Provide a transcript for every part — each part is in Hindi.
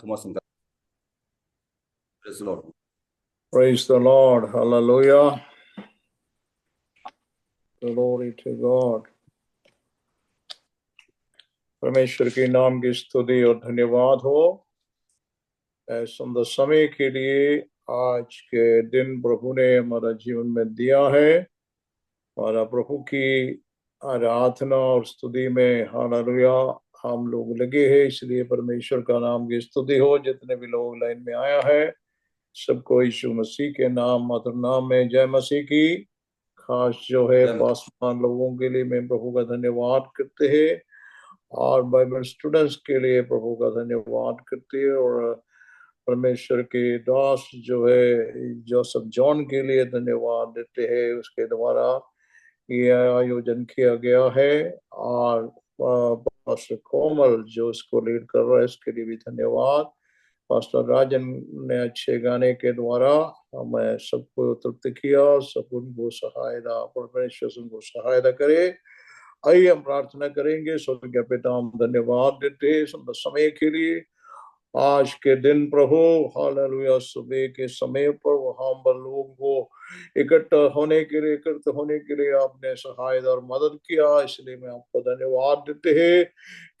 Thomas and praise the Lord. Praise the Lord. Hallelujah. Glory to God. परमेश्वर के नाम की स्तुति और धन्यवाद हो सुंदर समय के लिए। आज के दिन प्रभु ने हमारा जीवन में दिया है। हमारा प्रभु की आराधना और स्तुति में हालेलुया हम लोग लगे हैं, इसलिए परमेश्वर का नाम की स्तुति हो। जितने भी लोग लाइन में आया है सबको यीशु मसीह के नाम मधुर नाम में जय मसीह की। खास जो है पासवान लोगों के लिए मैं प्रभु का धन्यवाद करते हैं और बाइबल स्टूडेंट्स के लिए प्रभु का धन्यवाद करते हैं और परमेश्वर के दास जो है जोसेफ जॉन के लिए धन्यवाद देते हैं। उसके द्वारा ये आयोजन किया गया है और पास्टर कोमल जो इसको लीड कर रहा है इसके लिए भी धन्यवाद। पास्टर राजन ने अच्छे गाने के द्वारा हमें सबको तृप्त किया। सब उनको सहायता परमेश्वर उनको सहायता करे। आइए हम प्रार्थना करेंगे। स्वर्गीय पिता हम धन्यवाद देते हैं समय के लिए। आज के दिन प्रभु हालेलुया सुबह के समय पर वहां पर लोगों को एकत्र होने के लिए आपने सहायता और मदद किया, इसलिए मैं आपको धन्यवाद देते हैं।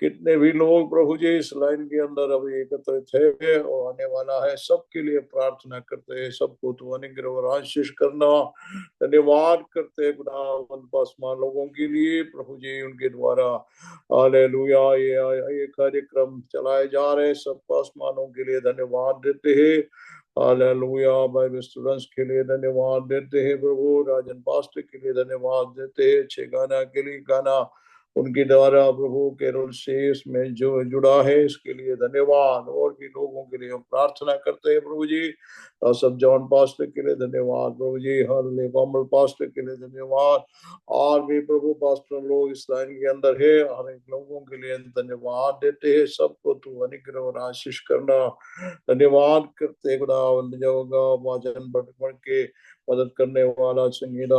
कितने भी लोग प्रभु जी इस लाइन के अंदर अभी एकत्रित है और आने वाला है, सबके लिए प्रार्थना करते हैं। सबको तो अनुग्रह और आशीष करना धन्यवाद करते हैं खुदावंद पासवान लोगों के लिए प्रभु जी। उनके द्वारा हालेलुया ये कार्यक्रम चलाए जा रहे सब पासवानों के लिए धन्यवाद देते हैं। हालेलुया बाइबल स्टूडेंट्स के लिए धन्यवाद देते हैं प्रभु। राजन पास्टर के लिए धन्यवाद देते हैं। अच्छे गाना के लिए गाना उनके द्वारा प्रभु केरल से इसमें जो जुड़ा है इसके लिए धन्यवाद। और भी लोगों के लिए हम प्रार्थना करते हैं प्रभु जी। सब जॉन पास्टर के लिए धन्यवाद प्रभु जी। हालेलुया कोमल पास्टर के लिए धन्यवाद। और भी प्रभु पास्टर लोग इस लाइन के अंदर है, हर एक लोगों के लिए धन्यवाद देते हैं। सबको तू अनुग्रह और आशीष करना धन्यवाद करते खुदावंद जो वचन बढ़ के मदद करने वाला संगीता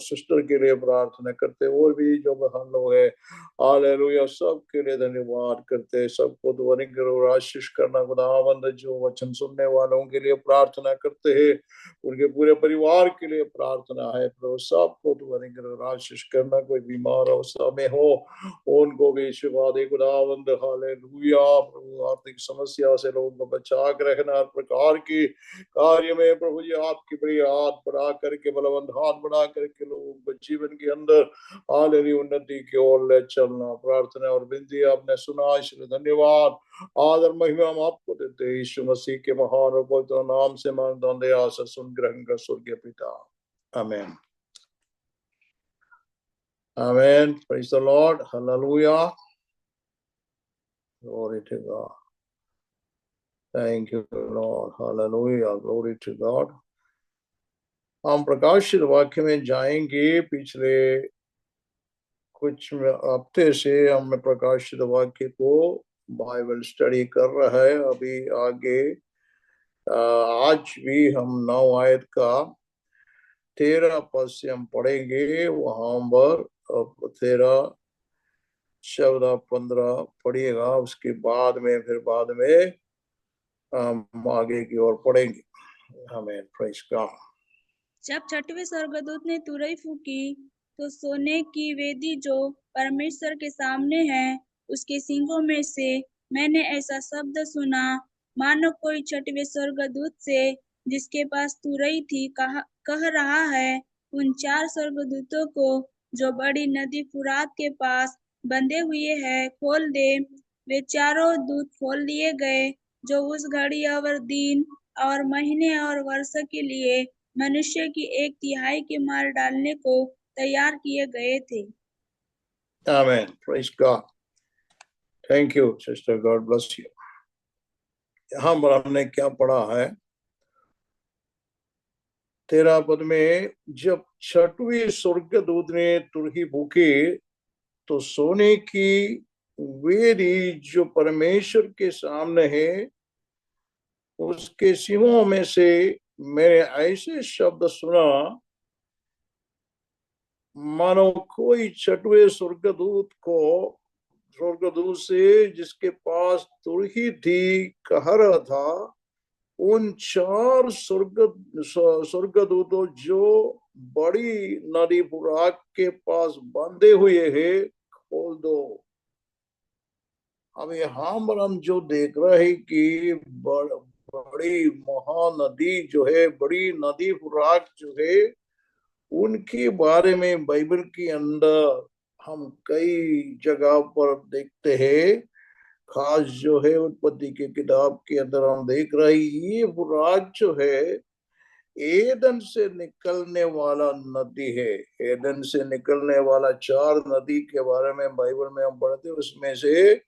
सिस्टर के लिए प्रार्थना करते। और भी जो बहन लोग है हालेलुया सब के लिए धन्यवाद करते। सबको तो अनुग्रह और आशीष करना खुदावंद। जो वचन सुनने वालों के लिए प्रार्थना करते हैं, उनके पूरे परिवार के लिए प्रार्थना है प्रभु। सबको तो अनुग्रह और आशीष करना। कोई बीमार अवस्था में हो उनको भी शिफा दे खुदावंद। हालेलुया प्रभु आर्थिक समस्या से लोगों को बचा कर रखना। हर प्रकार की कार्य में प्रभु जी आपकी बड़ी हाथ बढ़ा करके बलवंत हाथ बढ़ा करके लोगों को जीवन के अंदर हालेलुया उन्नति की ओर ले चलना। प्रार्थना और विनती आपने सुना, इसलिए धन्यवाद आदर महिमा हम आपको देते हैं। यीशु मसीह के महान और पवित्र नाम से मांगता हूं, दया से सुन ग्रहण कर स्वर्गीय पिता, आमीन आमीन। Praise the Lord, hallelujah, glory to God, thank you Lord, hallelujah, glory to God. हम प्रकाशित वाक्य में जाएंगे। पिछले कुछ हफ्ते से हम प्रकाशित वाक्य को बाइबल स्टडी कर रहा है। अभी आगे आज भी हम 9 आयत का 13 पद से हम पढ़ेंगे। वहां पर 13 14 15 पढ़िएगा। उसके बाद में फिर हम आगे की ओर पढ़ेंगे। हमें प्रेज गॉड। जब छठवें स्वर्गदूत ने तुरही फूकी तो सोने की वेदी जो परमेश्वर के सामने है उसके सींगों में से मैंने ऐसा शब्द सुना मानो कोई छठवें स्वर्गदूत से जिसके पास तुरही थी कह रहा है, उन 4 स्वर्गदूतों को जो बड़ी नदी फुरात के पास बंधे हुए हैं खोल दे। वे चारों दूत खोल लिए गए जो उस घड़ी और दिन और महीने और वर्ष के लिए मनुष्य की 1/3 के मार डालने को तैयार किए गए थे। आमीन, praise God, thank you sister, God bless you. यहाँ पर हमने क्या पढ़ा है 13 पद में, जब छठवीं स्वर्गदूत ने तुरही फूकी तो सोने की वेदी जो परमेश्वर के सामने है उसके सींगों में से मैंने ऐसे शब्द सुना मानो कोई छठवें स्वर्गदूत को स्वर्गदूत से जिसके पास तुरही थी कह रहा था, उन 4 स्वर्गदूतों जो बड़ी नदी फुरात के पास बंधे हुए हैं, खोल दो। अब यहाँ पर हम जो देख रहे हैं कि बड़ी महानदी जो है, बड़ी नदी फुरात जो है, उनके बारे में बाइबल के अंदर हम कई जगह पर देखते हैं। खास जो है उत्पत्ति की किताब के अंदर हम देख रहे हैं, ये फुरात जो है एदन से निकलने वाला नदी है। एदन से निकलने वाला 4 नदी के बारे में बाइबल में हम पढ़ते हैं, उसमें से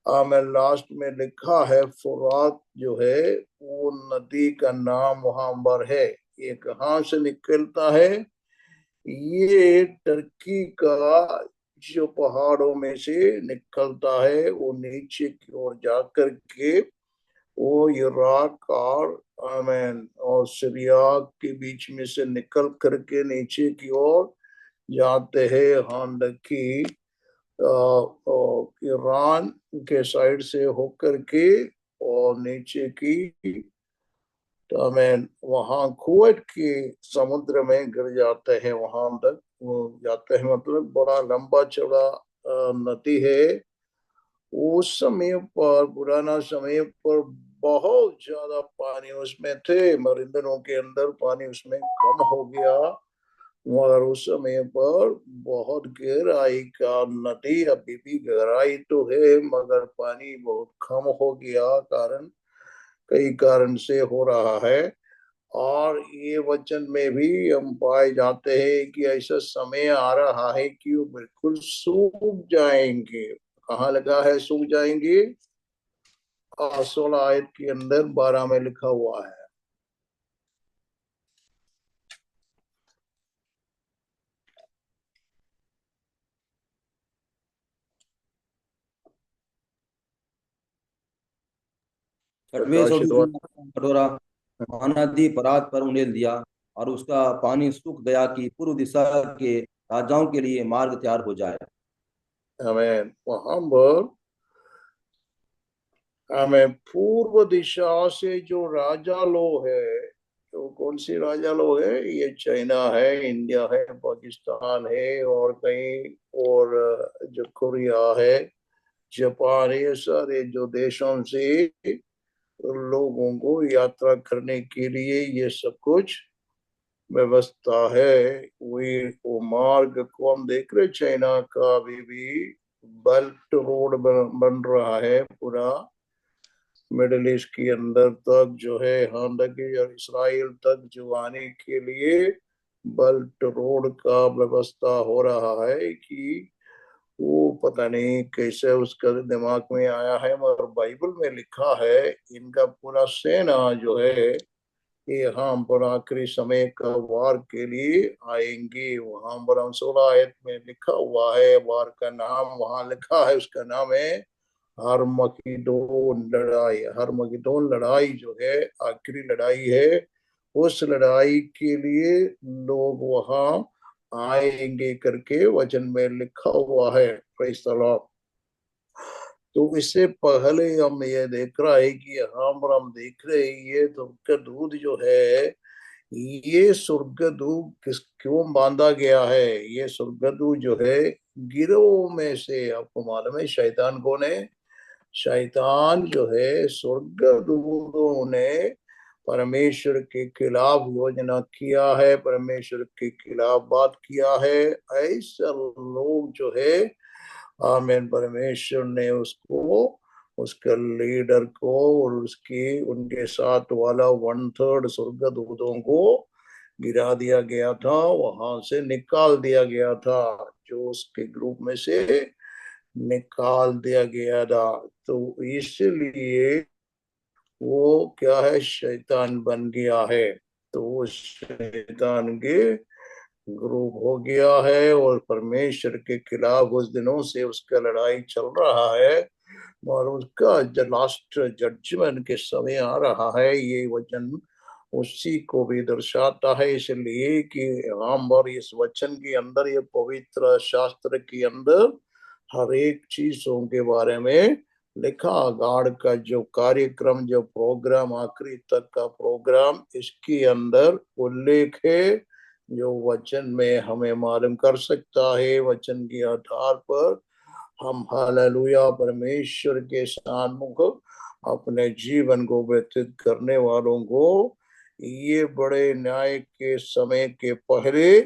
मैं लास्ट में लिखा है फुरात जो है वो नदी का नाम वहां पर है। ये कहाँ से निकलता है? ये टर्की का जो पहाड़ों में से निकलता है, वो नीचे की ओर जाकर के वो इराक और आमेन और सीरिया के बीच में से निकल करके नीचे की ओर जाते हैं। हांडकी ईरान के साइड से होकर के और नीचे की तो हमें वहां कुवैत के समुद्र में गिर जाते हैं, वहां तक वो जाते हैं। मतलब बड़ा लंबा चौड़ा नदी है। उस समय पर, पुराना समय पर बहुत ज्यादा पानी उसमें थे, मगर इन दिनों के अंदर पानी उसमें कम हो गया। मगर उस समय पर बहुत गहराई का नदी, अभी भी गहराई तो है मगर पानी बहुत कम हो गया, कारण कई कारण से हो रहा है। और ये वचन में भी हम पाए जाते हैं कि ऐसा समय आ रहा है कि वो बिल्कुल सूख जाएंगे। कहाँ लगा है सूख जाएंगे? 16 आयत के अंदर 12 में लिखा हुआ है। छठवें प्रकाशित स्वर्गदूत ने अपना कटोरा महानदी फरात पर उंडेल दिया और उसका पानी सूख गया कि पूर्व दिशा के राजाओं के लिए मार्ग तैयार हो जाए। हमें वहां पर हमें पूर्व दिशा से जो राजा लोग है, तो कौन सी राजा लोग है? ये चाइना है, इंडिया है, पाकिस्तान है और कई और जो कोरिया है, जापान, ये सारे जो देशों से लोगों को यात्रा करने के लिए ये सब कुछ व्यवस्था है। वही वो मार्ग को हम देख रहे, चाइना का अभी भी बेल्ट रोड बन रहा है पूरा मिडिल ईस्ट के अंदर तक जो है, हालांकि और इसराइल तक जो आने के लिए बेल्ट रोड का व्यवस्था हो रहा है कि वो पता नहीं कैसे उसका दिमाग में आया है, मगर बाइबल में लिखा है इनका पूरा सेना जो है ये हम पर आखिरी समय का वार के लिए आएंगे। वहां पर हम 16 आयत में लिखा हुआ है, वार का नाम वहां लिखा है, उसका नाम है हरमगीदोन लड़ाई। हरमगीदोन लड़ाई जो है आखिरी लड़ाई है। उस लड़ाई के लिए लोग वहां आएंगे करके वचन में लिखा हुआ है। Praise the Lord. तो इससे पहले हम ये देख रहा है कि यहाँ पर हम देख रहे हैं ये स्वर्गदूत जो है, ये स्वर्गदूत किस क्यों बांधा गया है? ये स्वर्गदूत जो है गिरोह में से, आपको मालूम है शैतान कौन है? शैतान जो है स्वर्गदूतों ने परमेश्वर के खिलाफ योजना किया है, परमेश्वर के खिलाफ बात किया है। ऐसा लोग जो है, आमीन, परमेश्वर ने उसको, उसके लीडर को और उसकी उनके साथ वाला 1/3 स्वर्गदूतों को गिरा दिया गया था, वहां से निकाल दिया गया था, जो उसके ग्रुप में से निकाल दिया गया था। तो इसलिए वो क्या है, शैतान बन गया है। तो वो शैतान के ग्रुप हो गया है और परमेश्वर के खिलाफ उस दिनों से उसका लड़ाई चल रहा है और उसका लास्ट जजमेंट के समय आ रहा है। ये वचन उसी को भी दर्शाता है, इसलिए कि हम और इस वचन के अंदर, ये पवित्र शास्त्र के अंदर हर एक चीजों के बारे में लिखा। गॉड का जो कार्यक्रम, जो प्रोग्राम, आखिरी तक का प्रोग्राम, इसके अंदर उल्लेख है, जो वचन में हमें मालूम कर सकता है। वचन के आधार पर हम हालेलुया परमेश्वर के सन्मुख अपने जीवन को व्यतीत करने वालों को ये बड़े न्याय के समय के पहले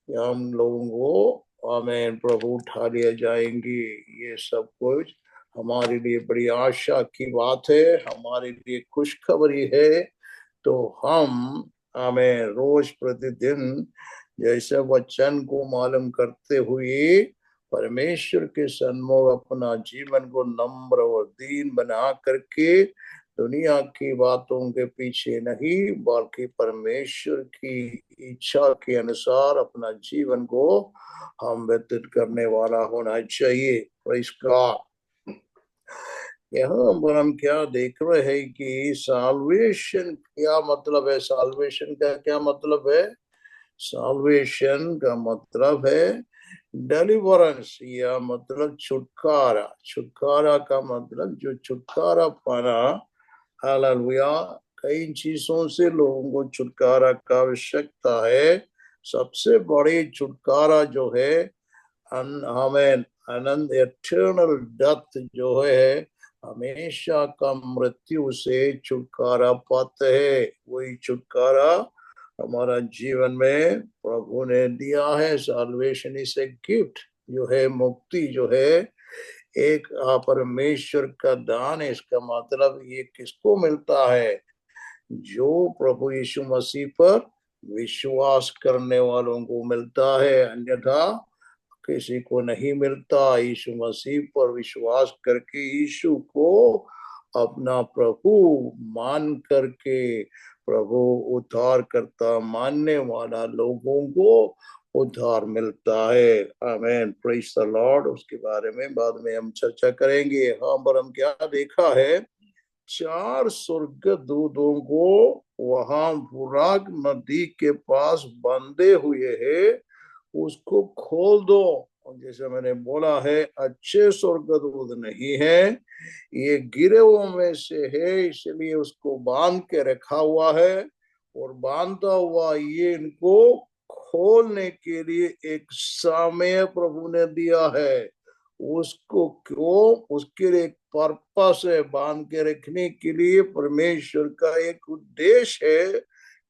हम लोगों को आमीन प्रभु उठा लिया जाएंगे। ये सब कुछ हमारे लिए बड़ी आशा की बात है, हमारे लिए खुशखबरी है। तो हम हमें रोज प्रतिदिन जैसे वचन को मालूम करते हुए परमेश्वर के सन्मुख अपना जीवन को नम्र और दीन बना करके दुनिया की बातों के पीछे नहीं बल्कि परमेश्वर की इच्छा के अनुसार अपना जीवन को हम व्यतीत करने वाला होना चाहिए। Praise God. यहाँ पर हम क्या देख रहे हैं कि साल्वेशन क्या मतलब है? साल्वेशन का क्या मतलब है? साल्वेशन का मतलब है डिलीवरेंस, या मतलब छुटकारा। छुटकारा का मतलब जो छुटकारा पाना। हालेलुया। कई चीजों से लोगों को छुटकारा का आवश्यकता है। सबसे बड़ी छुटकारा जो है हमें अनंत एटर्नल डेथ जो है, हमेशा का मृत्यु से छुटकारा पाते हैं। वही छुटकारा हमारा जीवन में प्रभु ने दिया है। साल्वेशन इज ए गिफ्ट, जो है मुक्ति जो है एक परमेश्वर का दान है। इसका मतलब ये किसको मिलता है? जो प्रभु यीशु मसीह पर विश्वास करने वालों को मिलता है, अन्यथा किसी को नहीं मिलता। यीशु मसीह पर विश्वास करके यीशु को अपना प्रभु मान करके प्रभु उद्धार करता मानने वाला लोगों को उद्धार मिलता है। आमीन, प्रेज द लॉर्ड। उसके बारे में बाद में हम चर्चा करेंगे। हाँ, पर हम क्या देखा है? 4 स्वर्गदूतों को वहां फुरात नदी के पास बंधे हुए है, उसको खोल दो। और जैसे मैंने बोला है, अच्छे स्वर्गदूत नहीं है, ये गिरोह में से है, इसलिए उसको बांध के रखा हुआ है। और बांधा हुआ ये इनको खोलने के लिए एक समय प्रभु ने दिया है। उसको क्यों? उसके लिए एक पर्पस है। बांध के रखने के लिए परमेश्वर का एक उद्देश्य है।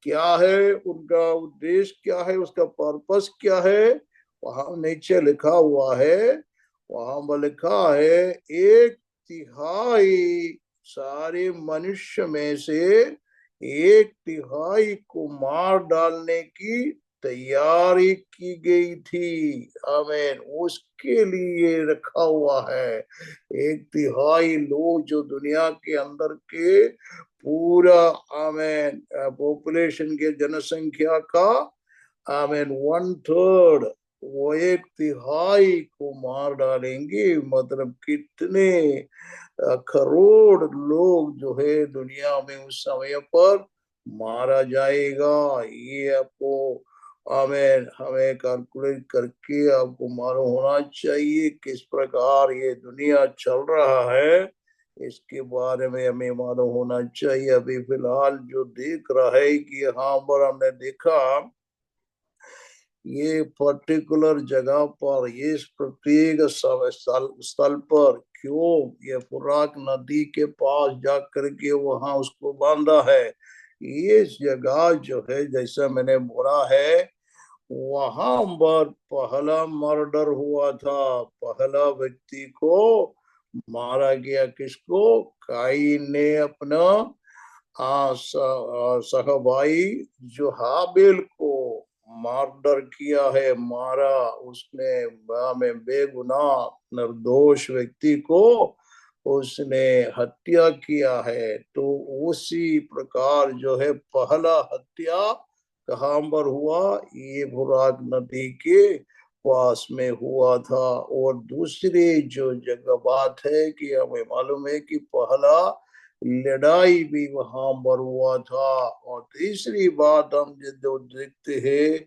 क्या है उनका उद्देश्य? क्या है उसका पर्पस? क्या है? वहां नीचे लिखा हुआ है, वहां पर लिखा है 1/3 सारे मनुष्य में से 1/3 को मार डालने की तैयारी की गई थी। आमीन, उसके लिए रखा हुआ है। 1/3 लोग जो दुनिया के अंदर के पूरा आमीन पॉपुलेशन के जनसंख्या का आमीन 1/3, वो 1/3 को मार डालेंगे। मतलब कितने करोड़ लोग जो है दुनिया में उस समय पर मारा जाएगा। ये आपको आमीन हमें कैलकुलेट करके आपको मालूम होना चाहिए किस प्रकार ये दुनिया चल रहा है। इसके बारे में हमें मालूम होना चाहिए। अभी फिलहाल जो देख रहा है कि यहाँ पर हमने देखा ये पर्टिकुलर जगह पर, ये प्रत्येक स्थल पर क्यों ये फुरात नदी के पास जा करके वहां उसको बांधा है? ये जगह जो है, जैसा मैंने बोला है, वहां पर पहला मर्डर हुआ था। पहला व्यक्ति को मारा गया। किसको? काईन ने अपना सहभाई जो हाबिल को मर्डर किया है, मारा उसने। में बेगुनाह निर्दोष व्यक्ति को उसने हत्या किया है। तो उसी प्रकार जो है पहला हत्या कहाँ पर हुआ? ये फुरात नदी के पास में हुआ था। और दूसरी जो जगह बात है कि हमें मालूम है कि पहला लड़ाई भी वहां पर हुआ था। और तीसरी बात हम जो देखते हैं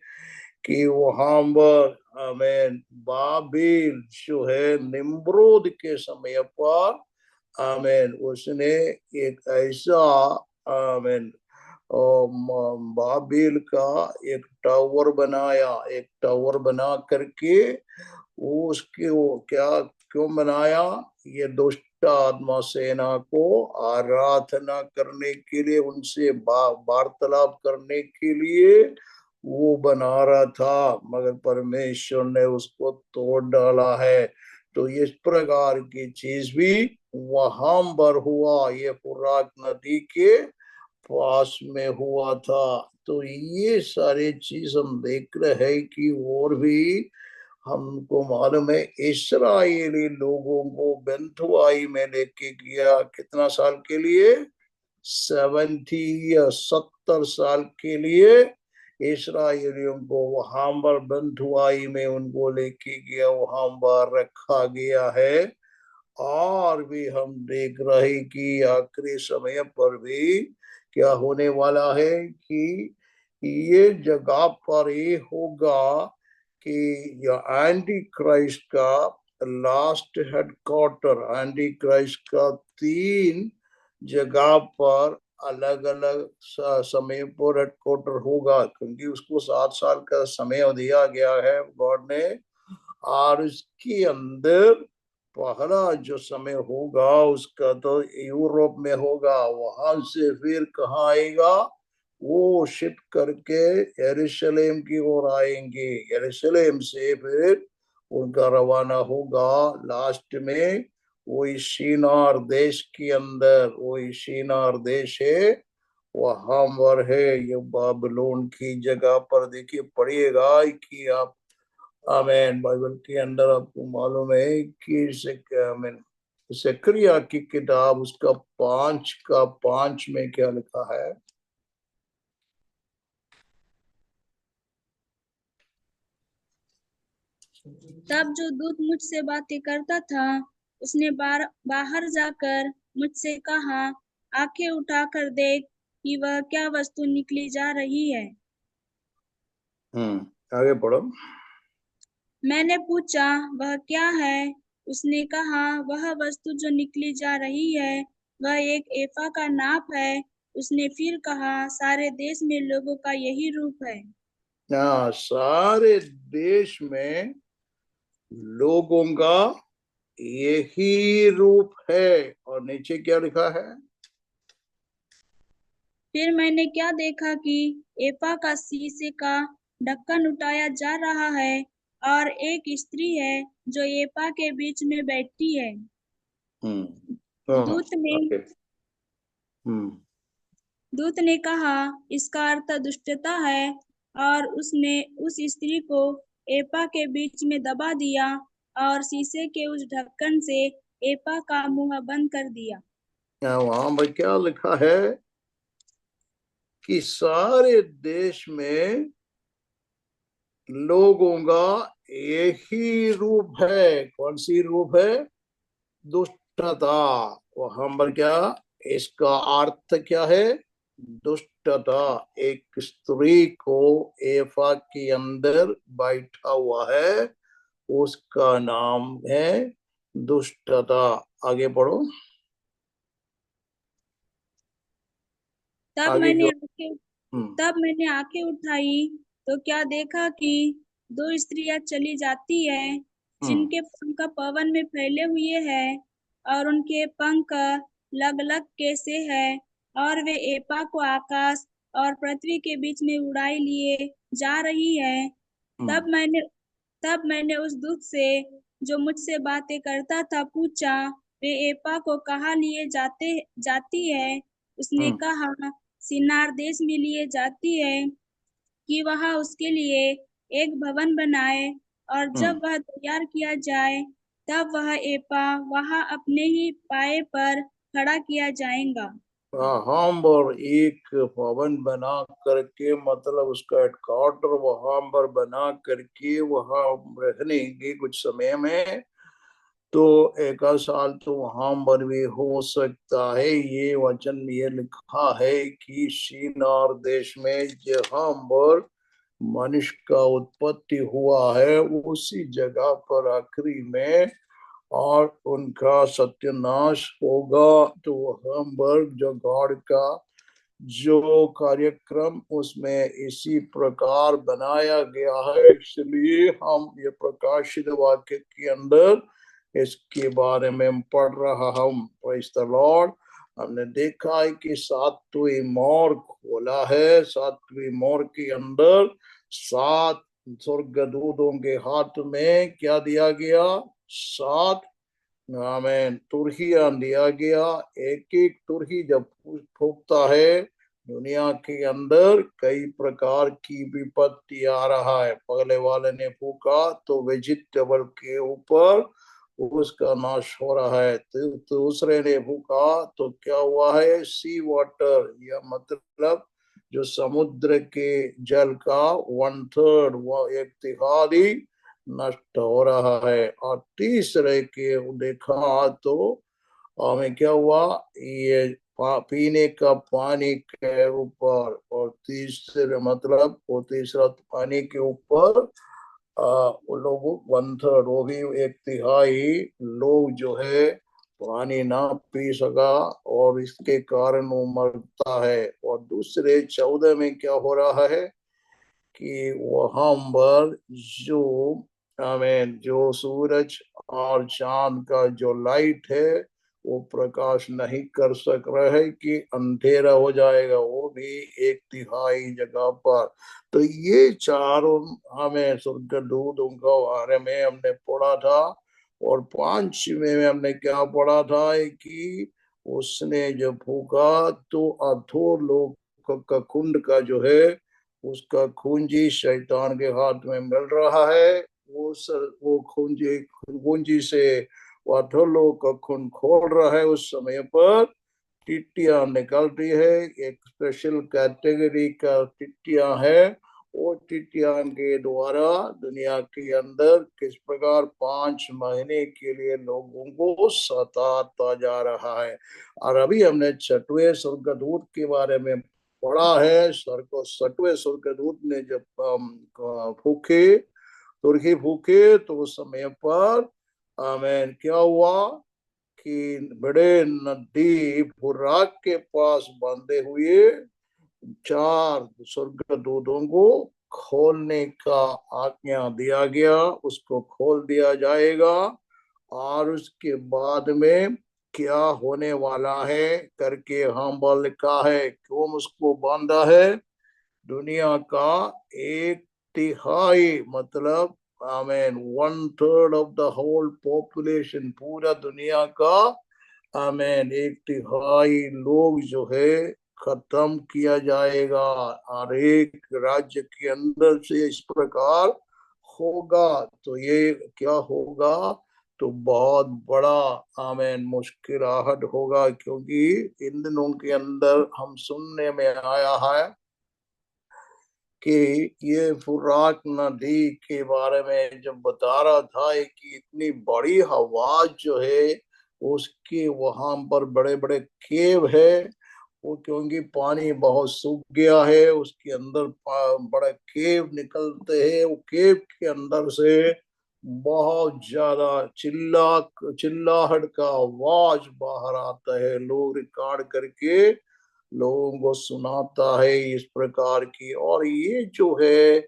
कि वहां पर आमीन बाबिल जो है निम्रोद के समय पर आमीन उसने एक ऐसा आमीन बाबिल का एक टावर बनाया, एक टावर बना करके वो उसके वो क्या क्यों बनाया, ये दुष्ट आत्मा सेना को आराधना करने के लिए, उनसे वार्तालाप करने के लिए वो बना रहा था, मगर परमेश्वर ने उसको तोड़ डाला है। तो इस प्रकार की चीज भी वहां पर हुआ, ये फुरात नदी के पास में हुआ था। तो ये सारे चीज हम देख रहे हैं कि और भी हमको मालूम है इस्राएली लोगों को बंधुआई में लेके गया कितना साल के लिए, 70 साल के लिए इस्राएलियों को वहां पर बंधुआई में उनको लेके गया, वहां पर रखा गया है। और भी हम देख रहे कि आखिरी समय पर भी क्या होने वाला है कि ये जगह पर ही होगा कि यह एंटी क्राइस्ट का लास्ट हेडक्वार्टर, एंटी क्राइस्ट का 3 जगह पर अलग अलग समय पर हेडक्वार्टर होगा, क्योंकि उसको 7 साल का समय दिया गया है गॉड ने। और उसके अंदर पहला जो समय होगा उसका तो यूरोप में होगा, वहां से फिर कहाँ आएगा, वो शिप करके यरूशलेम की ओर आएंगे, यरूशलेम से फिर उनका रवाना होगा लास्ट में वही शिनार देश के अंदर, वही शिनार देश है वहां पर है, ये बाबिलोन की जगह पर देखिए पढ़िएगा कि आप आमीन बाइबल के अंदर आपको मालूम है कि आमीन जकरिया की किताब उसका 5 में क्या लिखा है। तब जो दूत मुझसे बातें करता था उसने बाहर जाकर मुझसे कहा, आंखें उठाकर देख कि वह क्या वस्तु निकली जा रही है। आगे पढ़ो। मैंने पूछा, वह क्या है? उसने कहा, वह वस्तु जो निकली जा रही है वह एक एफा का नाप है। उसने फिर कहा, सारे देश में लोगों का यही रूप है। सारे देश में लोगों का यही रूप है। और नीचे क्या लिखा है, फिर मैंने क्या देखा कि एफा का शीशे का ढक्कन उठाया जा रहा है और एक स्त्री है जो एफा के बीच में बैठी है। दूत ने ओके। दूत ने कहा, इसका अर्थ दुष्टता है, और उसने उस स्त्री को एपा के बीच में दबा दिया और शीशे के उस ढक्कन से एपा का मुंह बंद कर दिया। वहां पर क्या लिखा है कि सारे देश में लोगों का यही रूप है। कौन सी रूप है, दुष्टता। वहां पर क्या, इसका अर्थ क्या है, दुष्टता। एक स्त्री को एफा के अंदर बैठा हुआ है, उसका नाम है दुष्टता। आगे पढ़ो। तब आगे मैंने जो आंखें तब मैंने आंखें उठाई तो क्या देखा कि 2 स्त्रियां चली जाती है, जिनके पंख पवन में फैले हुए हैं और उनके पंख लग-लग कैसे हैं, और वे एपा को आकाश और पृथ्वी के बीच में उड़ाए लिए जा रही है। तब मैंने तब मैंने उस दूत से जो मुझसे बातें करता था पूछा, वे एपा को कहाँ लिए जाती है? उसने कहा, सिनार देश में लिए जाती है कि वहां उसके लिए एक भवन बनाए, और जब वह तैयार किया जाए तब वह एपा वहां अपने ही पाए पर खड़ा किया जाएगा। वहां पर एक भवन बना करके, मतलब उसका हेडक्वार्टर वहां पर बना करके वहां रहने के कुछ समय में, तो 1 साल तो वहां पर भी हो सकता है। ये वचन ये लिखा है कि शिनार देश में जहां पर मनुष्य का उत्पत्ति हुआ है, उसी जगह पर आखिरी में और उनका सत्यानाश होगा। तो हमबर्ग जो गॉड का जो कार्यक्रम उसमें इसी प्रकार बनाया गया है, इसलिए हम ये प्रकाशित वाक्य के अंदर इसके बारे में पढ़ रहा हम। Praise the Lord. हमने देखा है कि सातवीं मोहर खोला है। सातवीं मोहर के अंदर 7 स्वर्गदूतों के हाथ में क्या दिया गया? 7 हमें तुरहिया दिया गया। एक एक तुरही जब फूकता है, दुनिया के अंदर कई प्रकार की विपत्ति आ रहा है। पहले वाले ने फूका तो वेजिटेबल के ऊपर उसका नाश हो रहा है। तो दूसरे ने फूका तो क्या हुआ है? सी वाटर, या मतलब जो समुद्र के जल का 1/3, वो 1/3 नष्ट हो रहा है। और तीसरे के देखा तो हमें क्या हुआ? ये पीने का पानी के ऊपर, और तीसरे मतलब वो तीसरा पानी के ऊपर वो लोग 1/3, वो भी 1/3 लोग जो है पानी ना पी सका, और इसके कारण वो मरता है। और दूसरे 14 में क्या हो रहा है कि वहां पर जो हमें जो सूरज और चांद का जो लाइट है वो प्रकाश नहीं कर सक रहा है, कि अंधेरा हो जाएगा, वो भी 1/3 जगह पर। तो ये चारों हमें स्वर्गदूतों के बारे में हमने पढ़ा था। और 5वें में हमने क्या पढ़ा था कि उसने जब फूका तो अधोलोक का कुंड का जो है उसका खूंजी शैतान के हाथ में मिल रहा है। वो खूंजी से अधोलोक का खून खोल रहा है। उस समय पर टिट्टियां निकल रही है। एक स्पेशल कैटेगरी का टिट्टियां है। वो टिट्टियां के द्वारा दुनिया के अंदर किस प्रकार 5 महीने के लिए लोगों को सताता जा रहा है। और अभी हमने 6वें स्वर्गदूत के बारे में पढ़ा है। स्वर्ग 6वें स्वर्गदूत ने जब फूके, तुरही फूके, तो उस समय पर आमेन क्या हुआ कि बड़े नदी फुराक के पास बांधे हुए 4 स्वर्गदूतों को खोलने का आज्ञा दिया गया। उसको खोल दिया जाएगा। और उसके बाद में क्या होने वाला है करके हम बल लिखा है। क्यों उसको बांधा है? दुनिया का 1/3 मतलब आमेन 1/3 ऑफ द होल पॉपुलेशन, पूरा दुनिया का आमेन 1/3 लोग जो है खत्म किया जाएगा। और एक राज्य के अंदर से इस प्रकार होगा। तो ये क्या होगा? तो बहुत बड़ा आमेन मुश्किलाहट होगा, क्योंकि इन दिनों के अंदर हम सुनने में आया है कि ये फुरात नदी के बारे में जब बता रहा था कि इतनी बड़ी हवा जो है उसकी वहां पर बड़े बड़े केव है। वो क्योंकि पानी बहुत सूख गया है, उसके अंदर बड़े केव निकलते हैं। वो केव के अंदर से बहुत ज्यादा चिल्लाहट का आवाज बाहर आता है। लोग रिकॉर्ड करके लोगों को सुनाता है इस प्रकार की। और ये जो है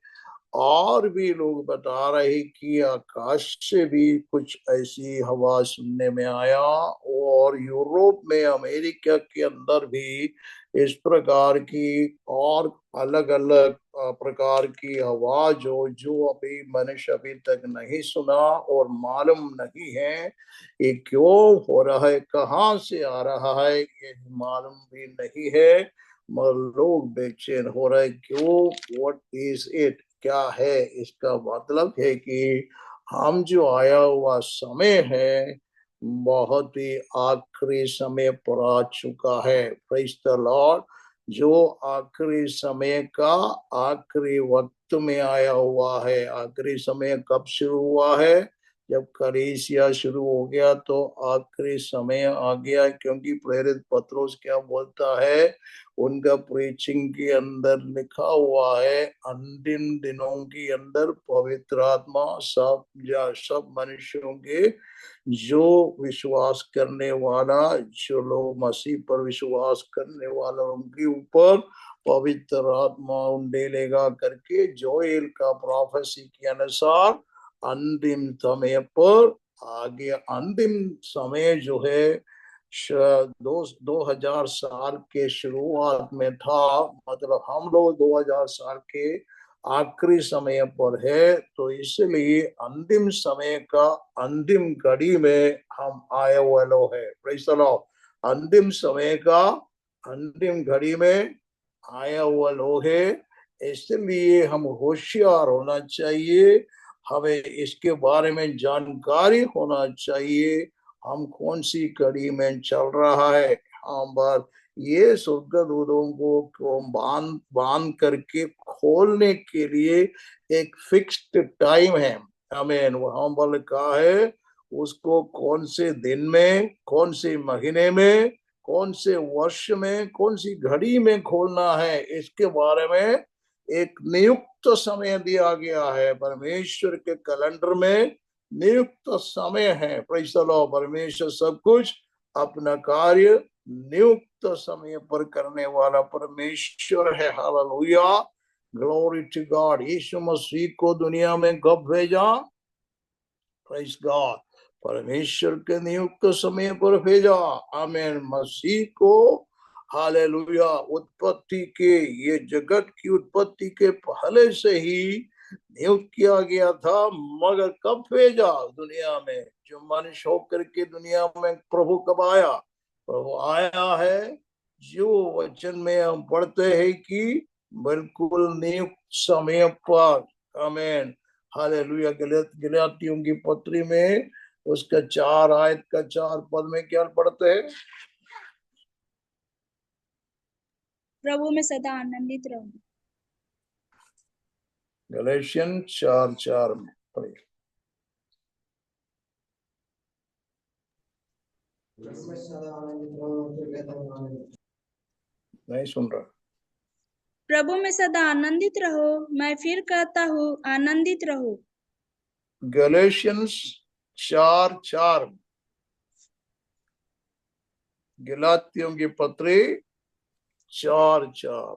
और भी लोग बता रहे कि आकाश से भी कुछ ऐसी हवा सुनने में आया। और यूरोप में, अमेरिका के अंदर भी इस प्रकार की और अलग अलग प्रकार की हवा जो जो अभी मनुष्य अभी तक नहीं सुना और मालूम नहीं है ये क्यों हो रहा है, कहाँ से आ रहा है, ये मालूम भी नहीं है। मगर लोग बेचैन हो रहे। क्यों? What is it? क्या है? इसका मतलब है कि हम जो आया हुआ समय है बहुत ही आखिरी समय पर आ चुका है। Praise the Lord. जो आखिरी समय का आखिरी वक्त में आया हुआ है। आखिरी समय कब शुरू हुआ है? जब कलीसिया शुरू हो गया तो आखिरी समय आ गया, क्योंकि प्रेरित पत्रोस क्या बोलता है, उनका प्रीचिंग के अंदर लिखा हुआ है, अंतिम दिनों के अंदर पवित्र आत्मा सब मनुष्यों के जो विश्वास करने वाला, जो लोग मसीह पर विश्वास करने वाला, उनके ऊपर पवित्र आत्मा उंडेलेगा करके जोएल का प्रोफेसी के अनुसार अंतिम समय पर आगे, अंतिम समय जो है 2000 साल के शुरुआत में था, मतलब हम लोग 2000 साल के आखिरी समय पर है, तो इसलिए अंतिम समय का अंतिम घड़ी में हम आए हुए लोग है। Praise the Lord. अंतिम समय का अंतिम घड़ी में आया हुआ लोग है, इसलिए हम होशियार होना चाहिए, हमें इसके बारे में जानकारी होना चाहिए, हम कौन सी कड़ी में चल रहा है। हम बार ये स्वर्गदूतों को बांध बांध करके खोलने के लिए एक फिक्स्ड टाइम है। हमें वहां पर लिखा है उसको कौन से दिन में, कौन से महीने में, कौन से वर्ष में, कौन सी घड़ी में खोलना है, इसके बारे में एक नियुक्त समय दिया गया है। परमेश्वर के कैलेंडर में नियुक्त समय है। Praise the Lord. परमेश्वर सब कुछ अपना कार्य नियुक्त समय पर करने वाला परमेश्वर है। Hallelujah, glory to God. यीशु मसीह को दुनिया में कब भेजा? प्रेज़ गॉड, परमेश्वर के नियुक्त समय पर भेजा। आमीन। मसीह को हालेलुया उत्पत्ति के, ये जगत की उत्पत्ति के पहले से ही नियुक्त किया गया था, मगर कब भेजा दुनिया में? जो मनुष्य होकर के दुनिया में प्रभु कब आया? प्रभु आया है, जो वचन में हम पढ़ते हैं कि बिल्कुल नियुक्त समय पर। आमीन। हालेलुया। गलातियों की पत्री में उसका 4 आयत का 4 पद में क्या पढ़ते हैं? प्रभु में सदा आनंदित रहो। गलेशियन 4:4 में पढ़िए। नहीं सुन रहा। प्रभु में सदा आनंदित रहो। मैं फिर कहता हूँ, आनंदित रहो। गलेशियंस 4:4, गलातियों की पत्री 4:4,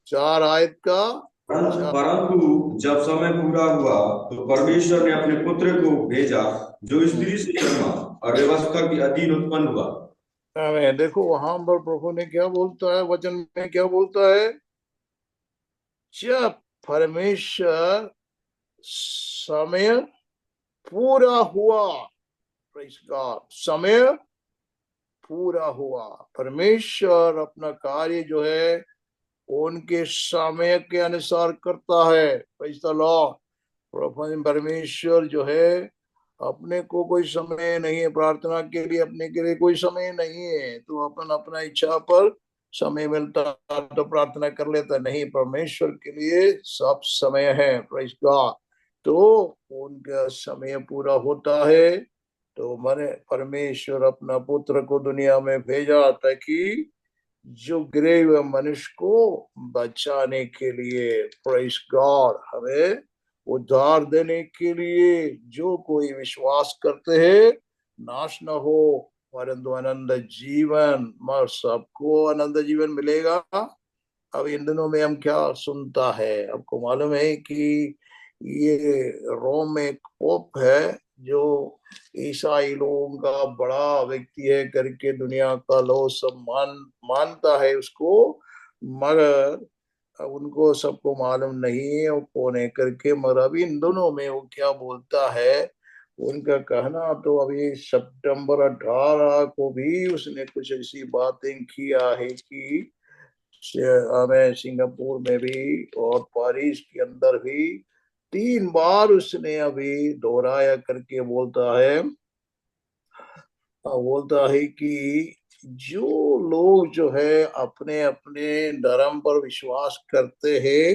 4 आयत का। परंतु जब समय पूरा हुआ तो परमेश्वर ने अपने पुत्र को भेजा, जो स्त्री से जन्मा और व्यवस्था के अधीन उत्पन्न हुआ। आमीन। देखो वहां पर प्रभु ने क्या बोलता है, वचन में क्या बोलता है? जब परमेश्वर समय पूरा हुआ, प्रेज़ गॉड, समय पूरा हुआ। परमेश्वर अपना कार्य जो है उनके समय के अनुसार करता है। Praise the Lord. परमेश्वर जो है अपने को कोई समय नहीं है, प्रार्थना के लिए अपने के लिए कोई समय नहीं है, तो अपन अपना इच्छा पर समय मिलता तो प्रार्थना कर लेता, नहीं, परमेश्वर के लिए सब समय है। Praise God. तो उनका समय पूरा होता है तो मैंने परमेश्वर अपना पुत्र को दुनिया में भेजा ताकि जो गिरे हुए मनुष्य को बचाने के लिए, प्रेज़ गॉड, हमें उद्धार देने के लिए, जो कोई विश्वास करते हैं नाश न हो परंतु अनंत जीवन, मर सबको अनंत जीवन मिलेगा। अब इन दिनों में हम क्या सुनता है, आपको मालूम है कि ये रोम में एक पोप है जो ईसाई लोगों का बड़ा व्यक्ति है करके दुनिया का लोग सब मानता है उसको, मगर उनको सबको मालूम नहीं है वो कौन है करके। मगर अभी इन दोनों में वो क्या बोलता है, उनका कहना तो अभी सितंबर 18 को भी उसने कुछ ऐसी बातें किया है कि हमें सिंगापुर में भी और पेरिस के अंदर भी 3 बार उसने अभी दोहराया करके बोलता है कि जो लोग जो है अपने अपने धर्म पर विश्वास करते हैं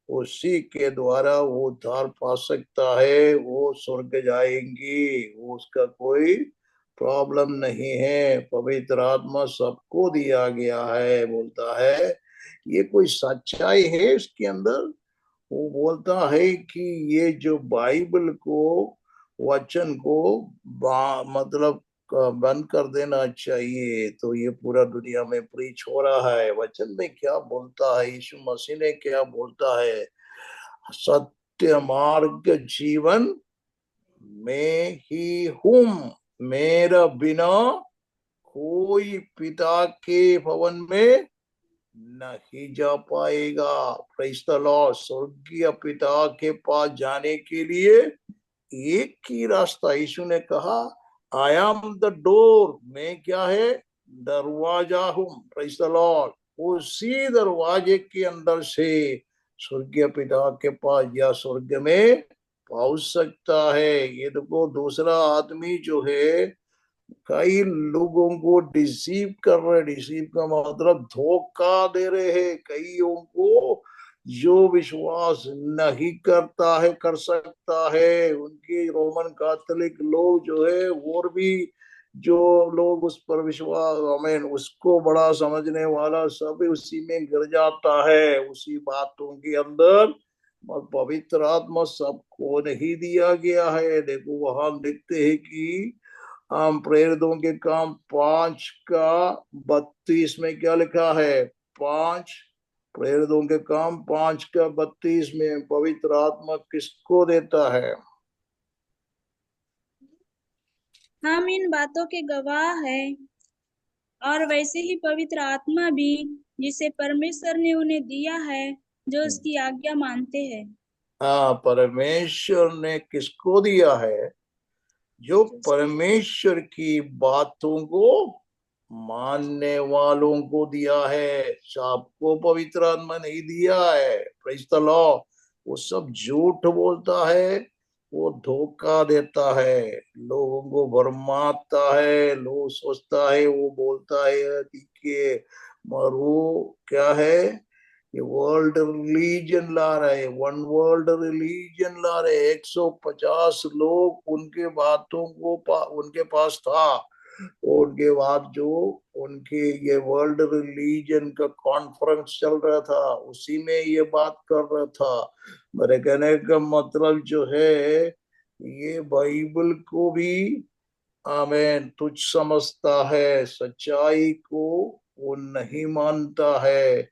उसी के द्वारा वो उद्धार पा सकता है, वो स्वर्ग जाएंगी, वो उसका कोई प्रॉब्लम नहीं है। पवित्र आत्मा सबको दिया गया है। बोलता है ये कोई सच्चाई है इसके अंदर। वो बोलता है कि ये जो बाइबल को, वचन को मतलब बंद कर देना चाहिए। तो ये पूरा दुनिया में प्रीच हो रहा है। वचन में क्या बोलता है, यीशु मसीह ने क्या बोलता है, सत्य मार्ग जीवन में ही हूं, मेरा बिना कोई पिता के भवन में नहीं जा पाएगा। Praise the Lord. स्वर्गीय पिता के पास जाने के लिए एक ही रास्ता, यीशु ने कहा आई एम द डोर, मैं क्या है, दरवाजा हूं। Praise the Lord. उसी दरवाजे के अंदर से स्वर्गीय पिता के पास या स्वर्ग में पहुंच सकता है। ये देखो दूसरा आदमी जो है, कई लोगों को डिसीव कर रहे। डिसीव का मतलब धोखा दे रहे हैं कईयों को। जो विश्वास नहीं करता है कर सकता है। उनके रोमन कैथोलिक लोग जो है, और भी जो लोग उस पर विश्वास, आमीन, उसको बड़ा समझने वाला सब उसी में गिर जाता है, उसी बातों के अंदर। और पवित्र आत्मा सबको नहीं दिया गया है। देखो वहां लिखते हैं कि हम प्रेरितों के काम 5:32 में क्या लिखा है, 5 प्रेरितों के काम 5:32 में पवित्र आत्मा किसको देता है? हम इन बातों के गवाह हैं, और वैसे ही पवित्र आत्मा भी जिसे परमेश्वर ने उन्हें दिया है, जो उसकी आज्ञा मानते हैं। हाँ, परमेश्वर ने किसको दिया है? जो परमेश्वर की बातों को मानने वालों को दिया है। सबको पवित्र आत्मा नहीं दिया है। Praise the Lord. वो सब झूठ बोलता है, वो धोखा देता है, लोगों को भरमाता है। लोग सोचता है, वो बोलता है देखिए, मगर वो क्या है, ये वर्ल्ड रिलीजन ला रहे, वन वर्ल्ड रिलीजन ला रहे। 150 लोग उनके बातों को उनके पास था। और उनके बाद जो उनके ये वर्ल्ड रिलीजन का कॉन्फ्रेंस चल रहा था, उसी में ये बात कर रहा था। मेरे कहने का मतलब जो है, ये बाइबल को भी आमीन तुच्छ समझता है, सच्चाई को वो नहीं मानता है।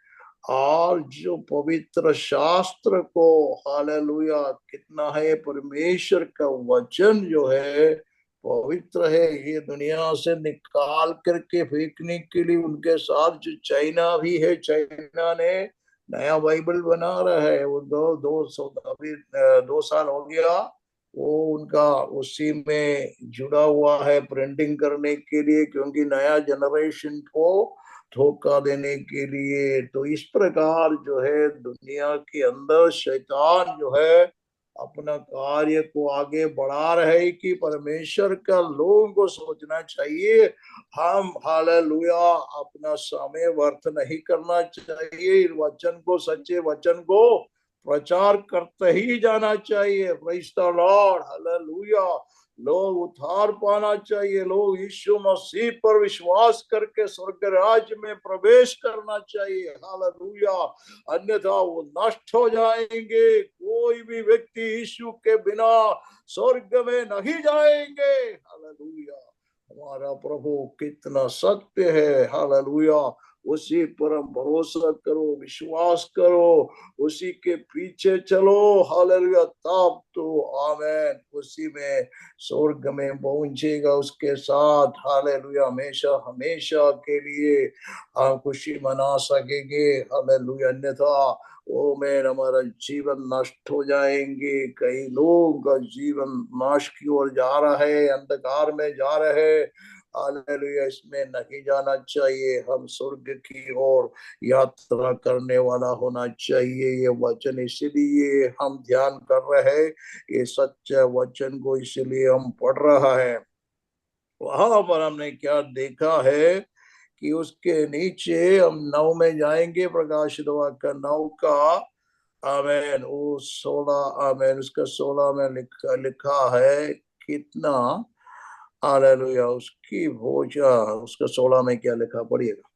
और जो पवित्र शास्त्र को, हालेलुया, कितना है, परमेश्वर का वचन जो है पवित्र है। ये दुनिया से निकाल करके फेंकने के लिए उनके साथ जो चाइना भी है, चाइना ने नया बाइबल बना रहा है। वो अभी 2 साल हो गया, वो उनका उसी में जुड़ा हुआ है प्रिंटिंग करने के लिए, क्योंकि नया जनरेशन को धोखा देने के लिए। तो इस प्रकार जो है दुनिया के अंदर शैतान जो है अपना कार्य को आगे बढ़ा रहे कि परमेश्वर का लोगों को सोचना चाहिए, हम हालेलुया अपना समय व्यर्थ नहीं करना चाहिए। वचन को, सच्चे वचन को प्रचार करते ही जाना चाहिए। Praise the Lord, hallelujah. लोग उद्धार पाना चाहिए। लोग यीशु मसीह पर विश्वास करके स्वर्ग राज्य में प्रवेश करना चाहिए। हालेलुया। अन्यथा वो नष्ट हो जाएंगे। कोई भी व्यक्ति यीशु के बिना स्वर्ग में नहीं जाएंगे। हालेलुया। हमारा प्रभु कितना सत्य है। हालेलुया। उसी पर हम भरोसा करो, विश्वास करो, उसी के पीछे चलो। हालेलुया। तब तो आमीन उसी में स्वर्ग में पहुंचेगा उसके साथ। हालेलुया। हमेशा हमेशा के लिए हम खुशी मना सकेंगे। हालेलुया। अन्यथा ओ मैन हमारा जीवन नष्ट हो जाएंगे। कई लोगों का जीवन नाश की ओर जा रहा है, अंधकार में जा रहे हैं। हालेलुया। इसमें नहीं जाना चाहिए। हम स्वर्ग की ओर यात्रा करने वाला होना चाहिए। ये वचन इसलिए हम ध्यान कर रहे हैं, ये सच्चा वचन को इसलिए हम पढ़ रहा है। वहां पर हमने क्या देखा है कि उसके नीचे हम 9 में जाएंगे, प्रकाशित वाक्य 9 का आमेन। वो 16, आमेन, उसका 16 में लिखा है कितना, हालेलुया, उसकी भोजा, उसका 16 में क्या लिखा, पढ़िएगा।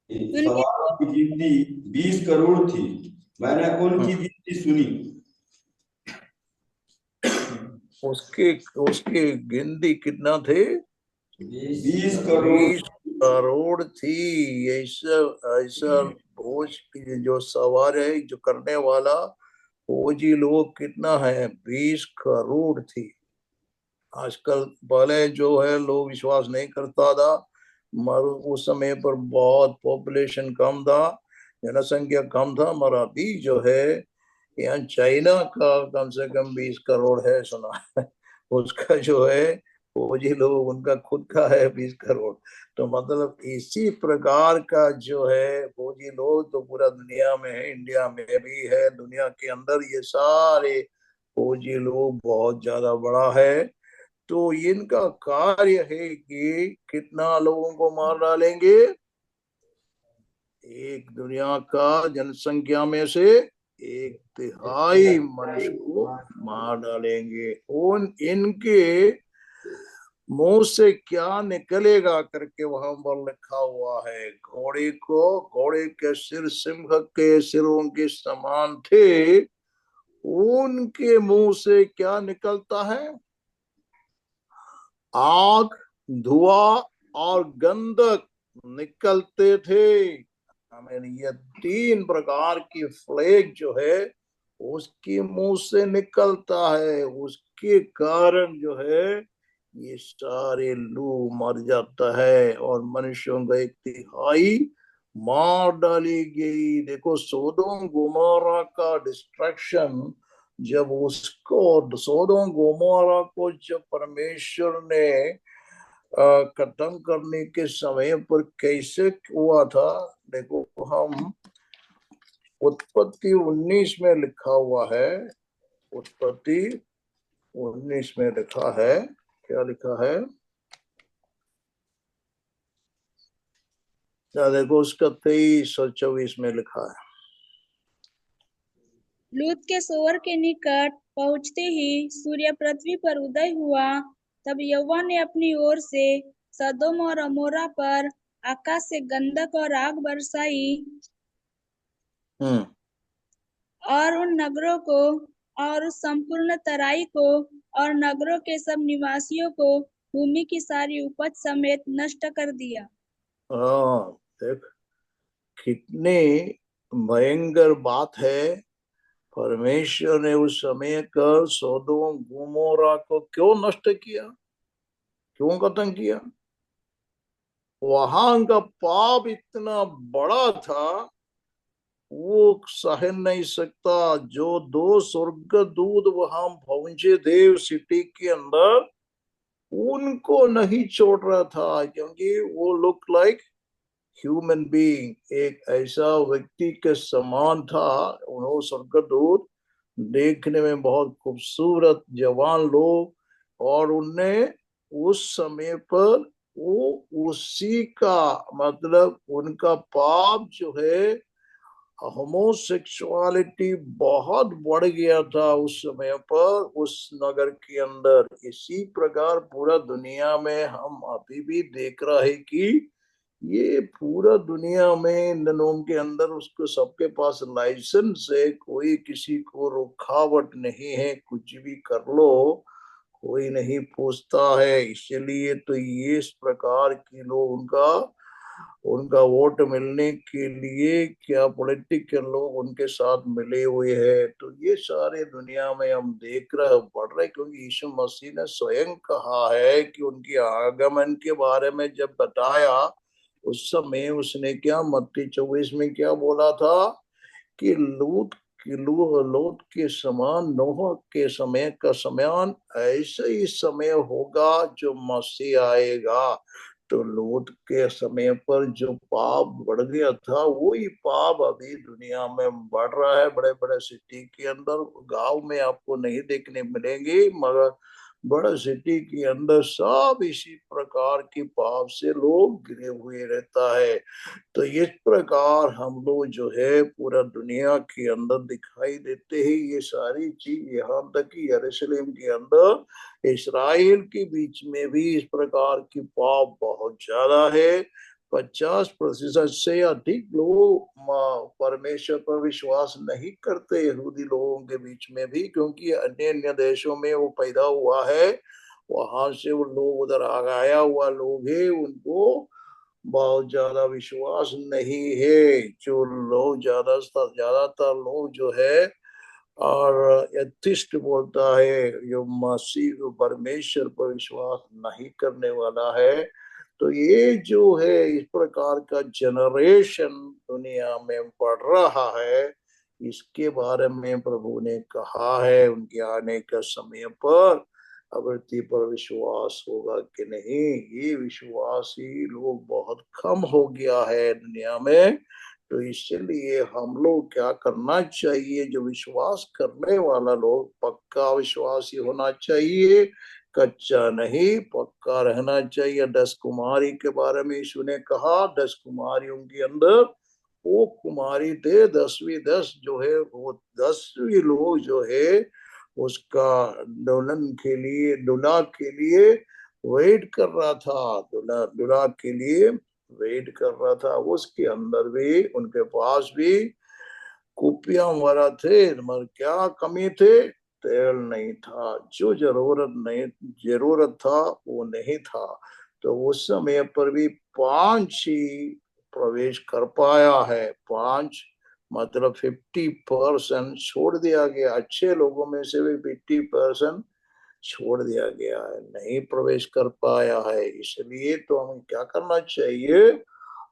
उनके सवारों की गिनती 20 करोड़ थी। मैंने उनकी गिनती सुनी। उसके उसकी गिनती कितना थे? 20 करोड़। 20 करोड़ थी। ऐसा ऐसा भोज की जो सवार है, जो करने वाला फौजी लोग कितना है? 20 करोड़ थी। आजकल पहले जो है लोग विश्वास नहीं करता था, मगर उस समय पर बहुत पॉपुलेशन कम था, जनसंख्या कम था, मगर अभी जो है यहाँ चाइना का कम से कम 20 करोड़ है, सुना है। उसका जो है फौजी लोग, उनका खुद का है 20 करोड़। तो मतलब इसी प्रकार का जो है फौजी लोग तो पूरा दुनिया में है, इंडिया में भी है, दुनिया के अंदर ये सारे फौजी लोग बहुत ज्यादा बड़ा है। तो इनका कार्य है कि कितना लोगों को मार डालेंगे? एक दुनिया का जनसंख्या में से 1/3 मनुष्य को मार डालेंगे। उन इनके मुंह से क्या निकलेगा करके वहां पर लिखा हुआ है। घोड़े के सिर सिंह के सिरों के समान थे, उनके मुंह से क्या निकलता है? आग, धुआं और गंधक निकलते थे। हमें ये 3 प्रकार की फ्लेग जो है उसके मुंह से निकलता है। उसके कारण जो है ये सारे लोग मर जाता है और मनुष्यों का 1/3 मार डाली गई। देखो सोदोम गोमोरा का डिस्ट्रक्शन, जब उसको सोदोम गोमोरा को जब परमेश्वर ने खत्म करने के समय पर कैसे हुआ था, देखो हम उत्पत्ति 19 में लिखा हुआ है। उत्पत्ति 19 में लिखा है, क्या लिखा है? देखो उसका 23 और 24 में लिखा है। लूत के सोअर के निकट पहुँचते ही सूर्य पृथ्वी पर उदय हुआ। तब यहोवा ने अपनी ओर से सदोम और अमोरा पर आकाश से गंधक और आग बरसाई हम्म और उन नगरों को और उस संपूर्ण तराई को और नगरों के सब निवासियों को भूमि की सारी उपज समेत नष्ट कर दिया। हाँ, देख कितनी भयंकर बात है। परमेश्वर ने उस समय कर सोदोम गोमोरा को क्यों नष्ट किया, क्यों खत्म किया? वहां का पाप इतना बड़ा था, वो सह नहीं सकता। जो 2 स्वर्गदूत वहां पहुंचे थे सिटी के अंदर, उनको नहीं छोड़ रहा था, क्योंकि वो लुक लाइक ह्यूमन बीइंग, एक ऐसा व्यक्ति के समान था। उन्होंने स्वर्गदूत देखने में बहुत खूबसूरत जवान लोग, और उनने उस समय पर वो उसी का मतलब उनका पाप जो है, होमोसेक्सुअलिटी बहुत बढ़ गया था उस समय पर उस नगर के अंदर। इसी प्रकार पूरा दुनिया में हम अभी भी देख रहे हैं कि ये पूरा दुनिया में इन दिनों के अंदर उसको सबके पास लाइसेंस है, कोई किसी को रुकावट नहीं है, कुछ भी कर लो, कोई नहीं पूछता है। इसलिए तो ये इस प्रकार के लोग उनका उनका वोट मिलने के लिए क्या पॉलिटिकल लोग उनके साथ मिले हुए हैं। तो ये सारे दुनिया में हम देख रहे पढ़ रहे, क्योंकि यीशु मसीह ने स्वयं कहा है कि उनकी आगमन के बारे में जब बताया, उस समय उसने क्या मत्ती 24 में क्या बोला था कि लूत के समान नोह के समय का समान ऐसे ही समय होगा जो मसीह आएगा। तो लूत के समय पर जो पाप बढ़ गया था, वही पाप अभी दुनिया में बढ़ रहा है। बड़े बड़े सिटी के अंदर, गांव में आपको नहीं देखने मिलेंगे, मगर बड़ा सिटी के अंदर सब इसी प्रकार की पाप से लोग गिरे हुए रहता है। तो इस प्रकार हम लोग जो है पूरा दुनिया के अंदर दिखाई देते हैं। ये सारी चीज यहाँ तक कि यरूशलेम के अंदर इस्राएल के बीच में भी इस प्रकार की पाप बहुत ज्यादा है। 50% से अधिक लोग परमेश्वर पर विश्वास नहीं करते यहूदी लोगों के बीच में भी, क्योंकि अन्य अन्य देशों में वो पैदा हुआ है, वहां से वो लोग उधर आया हुआ लोग है, उनको बहुत ज्यादा विश्वास नहीं है। जो लोग ज्यादातर लोग जो है और एथिस्ट बोलता है, जो मसीह परमेश्वर पर विश्वास नहीं करने वाला है। तो ये जो है इस प्रकार का जनरेशन दुनिया में बढ़ रहा है, इसके बारे में प्रभु ने कहा है उनके आने का समय पर अवृत्ति पर विश्वास होगा कि नहीं। ये विश्वासी लोग बहुत कम हो गया है दुनिया में। तो इसलिए हम लोग क्या करना चाहिए, जो विश्वास करने वाला लोग पक्का विश्वासी होना चाहिए, कच्चा नहीं, पक्का रहना चाहिए। 10 कुमारी के बारे में यीशु ने कहा, 10 कुमारियों के अंदर वो कुमारी थे, 10वीं 10 जो है वो 10वीं लोग जो है उसका दुल्हन के लिए, दुल्हा के लिए वेट कर रहा था, दुल्हा के लिए वेट कर रहा था। उसके अंदर भी उनके पास भी कुपियां वगैरह थे, मगर क्या कमी थे, तेल नहीं था। जो जरूरत था वो नहीं था। तो उस समय पर भी 5 ही प्रवेश कर पाया है। 5 मतलब 50% छोड़ दिया गया। अच्छे लोगों में से भी 50% छोड़ दिया गया है, नहीं प्रवेश कर पाया है। इसलिए तो हमें क्या करना चाहिए,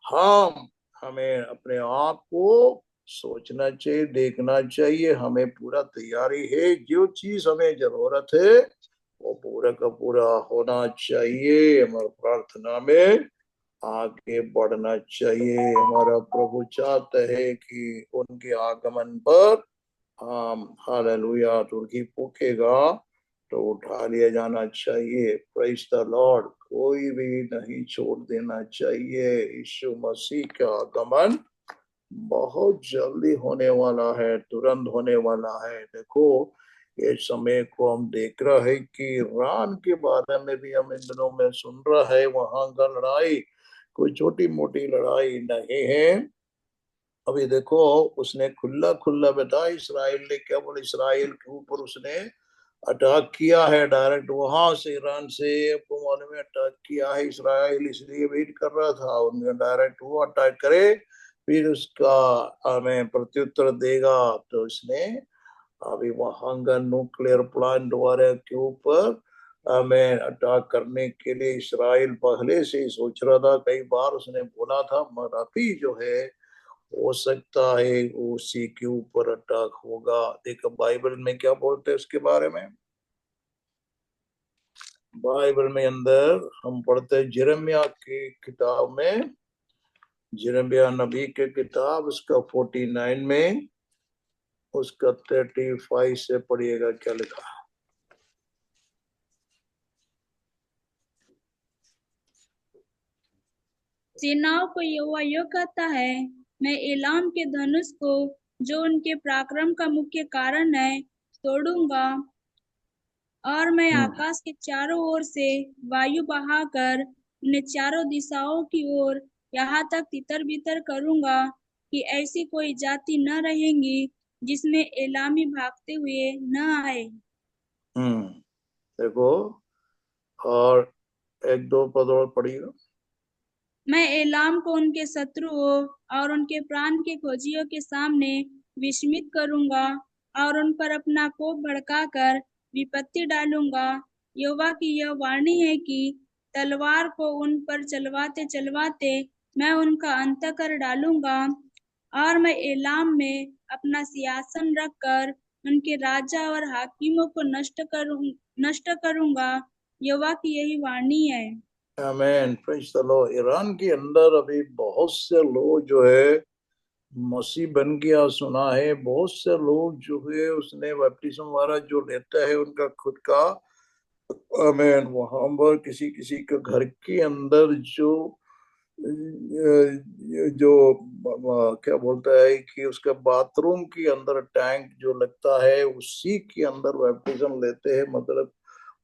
हम हमें अपने आप को सोचना चाहिए, देखना चाहिए, हमें पूरा तैयारी है, जो चीज हमें जरूरत है वो पूरा का पूरा होना चाहिए। हमारे प्रार्थना में आगे बढ़ना चाहिए। हमारा प्रभु चाहते हैं कि उनके आगमन पर हम हालेलुया तुर्की फूकेगा तो उठा लिया जाना चाहिए। Praise the Lord. कोई भी नहीं छोड़ देना चाहिए। यीशु मसीह का आगमन बहुत जल्दी होने वाला है, तुरंत होने वाला है। देखो ये समय को हम देख रहे हैं कि ईरान के बारे में भी हम इन दिनों में सुन रहा है। वहां का लड़ाई कोई छोटी मोटी लड़ाई नहीं है। अभी देखो उसने खुला खुला बताया, इसराइल ने क्या बोला, इसराइल के ऊपर उसने अटैक किया है डायरेक्ट, वहां से ईरान से आपको मालूम है अटैक किया है। इसराइल इसलिए वेट कर रहा था उनका डायरेक्ट वो अटैक करे, फिर उसका हमें प्रत्युत्तर देगा। तो इसने अभी वहां का न्यूक्लियर प्लांट वगैरह के ऊपर हमें अटैक करने के लिए इसराइल पहले से ही सोच रहा था। कई बार उसने बोला था, मगर अभी जो है हो सकता है उसी के ऊपर अटैक होगा। देखो बाइबल में क्या बोलते हैं उसके बारे में। बाइबल में अंदर हम पढ़ते हैं यिर्मयाह की किताब में, यिर्मयाह नबी के किताब उसका 49 में उसका 35 से पढ़िएगा क्या लिखा। सेनाओं को यहोवा यो कहता है, मैं एलाम के धनुष को, जो उनके पराक्रम का मुख्य कारण है, तोड़ूंगा, और मैं आकाश के चारों ओर से वायु बहाकर उन्हें चारों दिशाओं की ओर यहाँ तक तितर बितर करूंगा कि ऐसी कोई जाति न रहेंगी जिसमें एलामी भागते हुए न आए। देखो और एक दो पद और पढ़िएगा। मैं एलाम को उनके शत्रुओं और उनके प्राण के खोजियों के सामने विस्मित करूंगा और उन पर अपना कोप भड़काकर विपत्ति डालूंगा। यहोवा की यह वाणी है कि तलवार को उन पर चलवाते चलवाते मैं उनका अंत कर डालूंगा, और मैं एलाम में अपना सिंहासन रखकर उनके राजा और हाकिमों को नष्ट करूंगा। यहोवा की यही वाणी है। आमीन। Praise the Lord. ईरान के अंदर अभी बहुत से लोग जो है मसीह बन गया सुना है। बहुत से लोग जो है उसने बपतिस्मा वगैरह जो लेता है उनका खुद का आमेन। वहां पर किसी किसी के घर के अंदर जो क्या बोलता है कि उसका बाथरूम के अंदर टैंक जो लगता है उसी के अंदर बैप्टिज्म लेते हैं। मतलब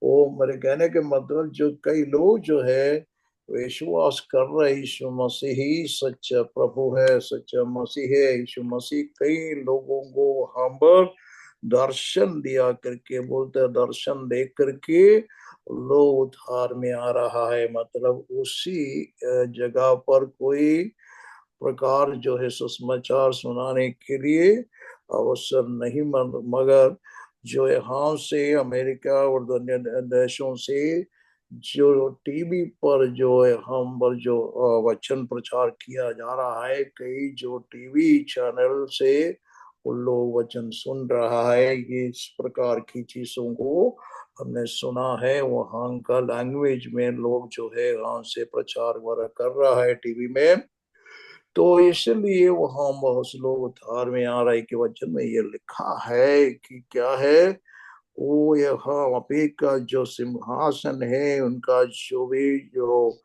वो मेरे कहने के मतलब जो कई लोग जो है विश्वास कर रहे यीशु मसीह ही सच्चा प्रभु है, सच्चा मसीह है। यीशु मसीह कई लोगों को वहां पर दर्शन दिया करके बोलते हैं, दर्शन देख करके लोग उद्धार में आ रहा है। मतलब उसी जगह पर कोई प्रकार जो है सुसमाचार सुनाने के लिए अवसर नहीं, मगर जो यहाँ से अमेरिका और अन्य देशों से जो टीवी पर जो है हम पर जो वचन प्रचार किया जा रहा है, कई जो टीवी चैनल से उन लोग वचन सुन रहा है, ये इस प्रकार की चीजों को हमने सुना है। वहाँ का लैंग्वेज में लोग जो है वहां से प्रचार वगैरह कर रहा है टीवी में, तो इसलिए वहां बहुत से लोग उद्धार में आ रहे के वचन में ये लिखा है कि क्या है, वो यहाँ वहाँ का जो सिंहासन है, उनका जो भी जो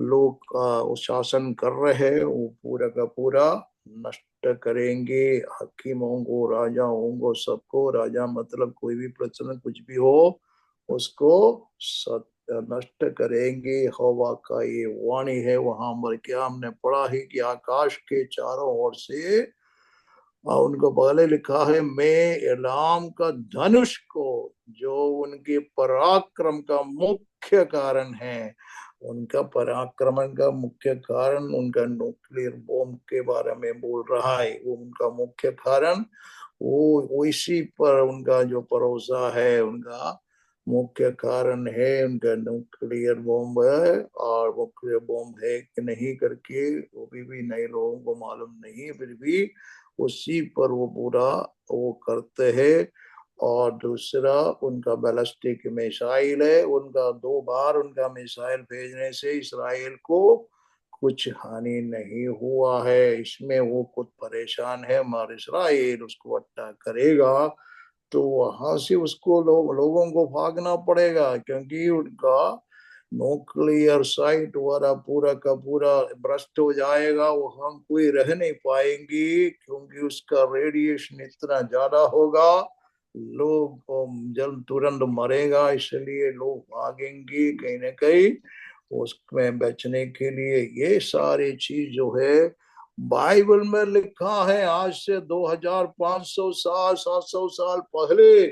लोग वो शासन कर रहे हैं वो पूरा का पूरा नष्ट करेंगे। हकीमों को, राजाओं को, सबको, राजा मतलब कोई भी प्रश्न कुछ भी हो उसको नष्ट करेंगे। हवा का ये वाणी है। वहां पर क्या हमने पढ़ा है कि आकाश के चारों ओर से उनको पहले लिखा है, मैं एलाम का धनुष को, जो उनके पराक्रम का मुख्य कारण है, उनका पराक्रमण का मुख्य कारण उनका न्यूक्लियर बॉम्ब के बारे में बोल रहा है। वो उनका मुख्य कारण वो इसी पर उनका जो भरोसा है, उनका मुख्य कारण है उनका न्यूक्लियर बॉम्ब है। और न्यूक्लियर बॉम्ब है कि नहीं करके वो भी नए लोगों को मालूम नहीं है, फिर भी उसी पर वो पूरा वो करते हैं। और दूसरा उनका बैलिस्टिक मिसाइल है। उनका 2 बार उनका मिसाइल भेजने से इसराइल को कुछ हानि नहीं हुआ है। इसमें वो खुद परेशान है, मगर इसराइल उसको अटैक करेगा तो वहां से उसको लोगों को भागना पड़ेगा, क्योंकि उनका न्यूक्लियर साइट वाला पूरा का पूरा भ्रष्ट हो जाएगा। वहां कोई रह नहीं पाएंगी, क्योंकि उसका रेडिएशन इतना ज्यादा होगा, लोग जल्द तुरंत मरेगा। इसलिए लोग भागेंगे कहीं ना कहीं उसमें बचने के लिए। ये सारी चीज जो है बाइबल में लिखा है, आज से 2500 साल 700 साल पहले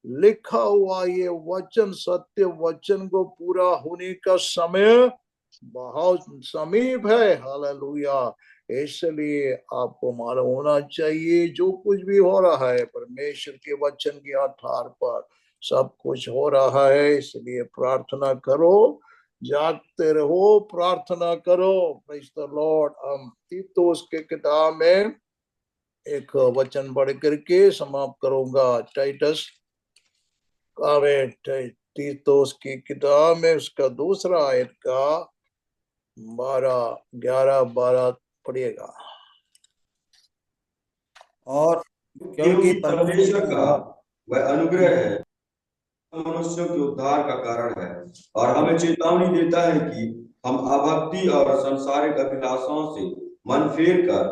लिखा हुआ ये वचन, सत्य वचन को पूरा होने का समय बहुत समीप है। हालेलुया। इसलिए आपको मालूम होना चाहिए जो कुछ भी हो रहा है परमेश्वर के वचन के आधार पर सब कुछ हो रहा है। इसलिए प्रार्थना करो, जागते रहो, प्रार्थना करो। Praise the Lord. हम तीतुस के किताब में एक वचन पढ़ करके समाप्त करूंगा। टाइटस तीतुस की किताब में उसका दूसरा आयत का 11 12 पढ़िएगा। और क्योंकि क्योंकि परमेश्वर परमेश्वर का वह अनुग्रह है मनुष्यों के उद्धार का कारण है और हमें चेतावनी देता है कि हम अभक्ति और संसारिक अभिलाषाओं से मन फेर कर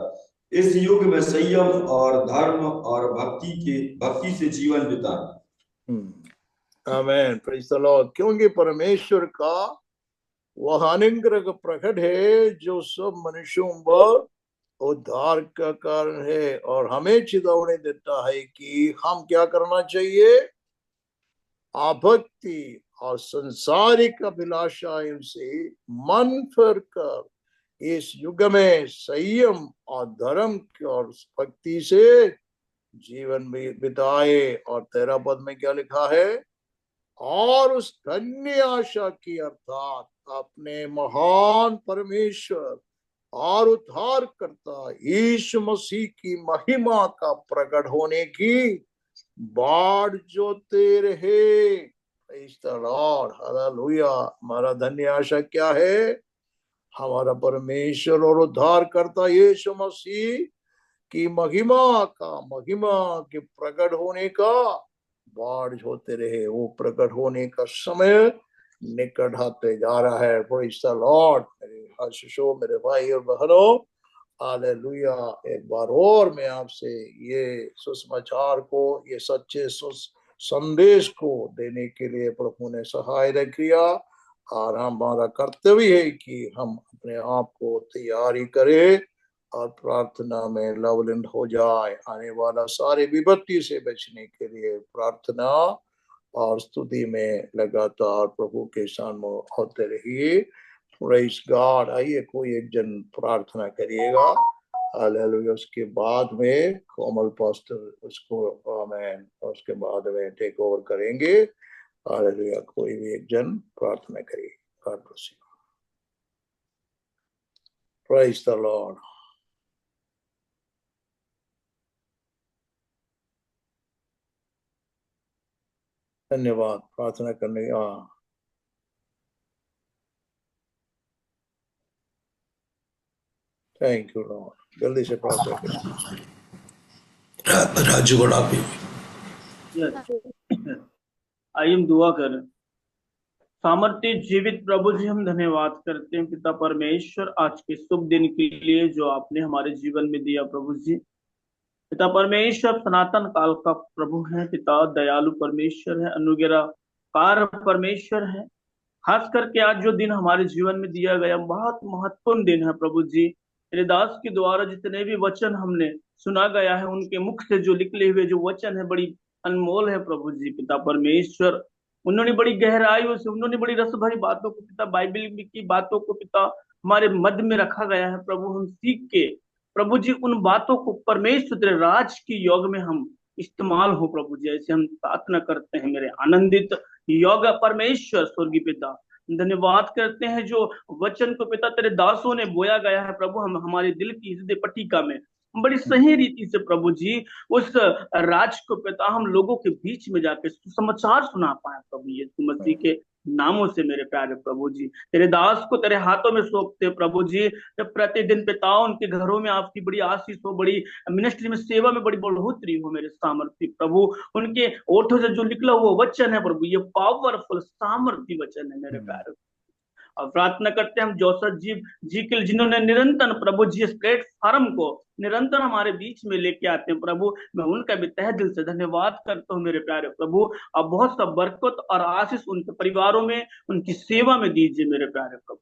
इस युग में संयम और धर्म और भक्ति से जीवन बिताएं। आमीन। Praise the Lord. क्योंकि परमेश्वर का वह अनुग्रह प्रकट है जो सब मनुष्यों पर उद्धार का कारण है, और हमें चेतावनी देता है कि हम क्या करना चाहिए, आभक्ति और संसारिक अभिलाषाओं से मन फिर कर इस युग में संयम और धर्म और भक्ति से जीवन बिताए। और 13 पद में क्या लिखा है, और उस धन्य आशा की अर्थात अपने महान परमेश्वर और उद्धार करता यीशु मसीह की महिमा का प्रकट होने की बाट जोते रहे। Praise the Lord. हालेलुया। हमारा धन्य आशा क्या है, हमारा परमेश्वर और उद्धार करता यीशु मसीह की महिमा के प्रकट होने का बाढ़ होते रहे, वो प्रकट होने का समय निकट आते जा रहा है। Praise the Lord. मेरे आशीषों, मेरे भाई और बहनों, हालेलुया। एक बार और मैं आपसे ये सुसमाचार को, ये सच्चे संदेश को देने के लिए प्रभु ने सहायता किया, और हमारा कर्तव्य है कि हम अपने आप को तैयारी करें और प्रार्थना में लवलीन हो जाए। आने वाला सारे विपत्ति से बचने के लिए प्रार्थना और स्तुति में लगातार प्रभु के सामने होते रहिए। Praise God. आइए कोई एक जन प्रार्थना करिएगा। हालेलुया। उसके बाद में कोमल पास्टर उसको आमेन, उसके बाद में टेक ओवर करेंगे। हालेलुया। कोई भी एक जन प्रार्थना करिए। God bless you. Praise the Lord. धन्यवाद प्रार्थना करने। Thank you Lord. जल्दी से प्रार्थना करें। राजू को डाल आइए हम दुआ करें। सामर्थ्य जीवित प्रभु जी, हम धन्यवाद करते हैं पिता परमेश्वर आज के शुभ दिन के लिए जो आपने हमारे जीवन में दिया। प्रभु जी पिता परमेश्वर सनातन काल का प्रभु है, पिता दयालु परमेश्वर है, अनुग्रहकार परमेश्वर है। खास करके आज जो दिन हमारे जीवन में दिया गया बहुत महत्वपूर्ण दिन है प्रभु जी। तेरे दास के द्वारा जितने भी वचन हमने सुना गया है, उनके मुख से जो निकले हुए जो वचन है बड़ी अनमोल है प्रभु जी। पिता परमेश्वर उन्होंने बड़ी गहराइयों से, उन्होंने बड़ी रस भरी बातों को पिता, बाइबल की बातों को पिता हमारे मध्य में रखा गया है प्रभु। हम सीख के प्रभु जी उन बातों को परमेश्वर तेरे राज के योग में हम इस्तेमाल हो प्रभु जी, ऐसे हम प्रार्थना करते हैं। मेरे आनंदित योग परमेश्वर स्वर्गीय पिता, धन्यवाद करते हैं जो वचन को पिता तेरे दासों ने बोया गया है प्रभु, हम हमारे दिल की हृदय पट्टिका में बड़ी सही रीति से प्रभु जी उस राज को पिता हम लोगों के बीच में जाके सुसमाचार सुना पाए प्रभु यीशु मसीह के नामों से। मेरे प्यारे प्रभु जी तेरे दास को तेरे हाथों में सौंपते प्रभु जी। प्रतिदिन पिता उनके घरों में आपकी बड़ी आशीष हो, बड़ी मिनिस्ट्री में सेवा में बड़ी बढ़ोतरी हो मेरे सामर्थ्य प्रभु। उनके ओठों से जो निकला वो वचन है प्रभु, ये पावरफुल सामर्थ्य वचन है मेरे प्यारे। और प्रार्थना करते हैं हम जोसफ जी के लिए जिन्होंने निरंतर प्रभु जी इस प्लेटफॉर्म को निरंतर हमारे बीच में लेके आते हैं प्रभु। मैं उनका भी तहे दिल से धन्यवाद करता हूँ मेरे प्यारे प्रभु। और बहुत सा बरकत और आशीष उनके परिवारों में, उनकी सेवा में दीजिए मेरे प्यारे प्रभु।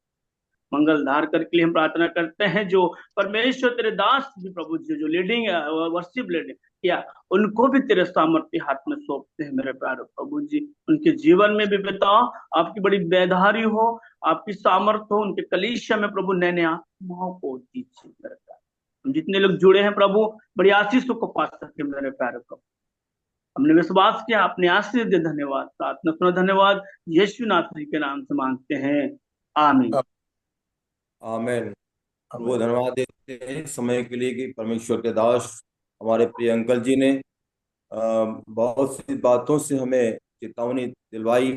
मंगल धार करके लिए हम प्रार्थना करते हैं जो परमेश्वर तेरे दास भी प्रभु जी जो लीडिंग वर्शिप लीडिंग किया, उनको भी तेरे सामर्थ्य हाथ में सौंपते हैं मेरे प्यारे प्रभु जी। उनके जीवन में भी पिता आपकी बड़ी बेधारी हो, आपकी सामर्थ्य हो, उनके कलीसिया में प्रभु नए नए आत्माओं को दीजिए मेरे प्यारे। हम जितने लोग जुड़े हैं प्रभु बड़ी आशीषों को पा सके मेरे प्यारे प्रभु। हमने विश्वास किया, आपने आशीष दे, धन्यवाद प्रार्थना सुना, धन्यवाद यीशु नाथ जी के नाम से मांगते हैं, आमीन। आमेन। वो धन्यवाद देते हैं समय के लिए कि परमेश्वर के दास हमारे प्रिय अंकल जी ने बहुत सी बातों से हमें चेतावनी दिलवाई।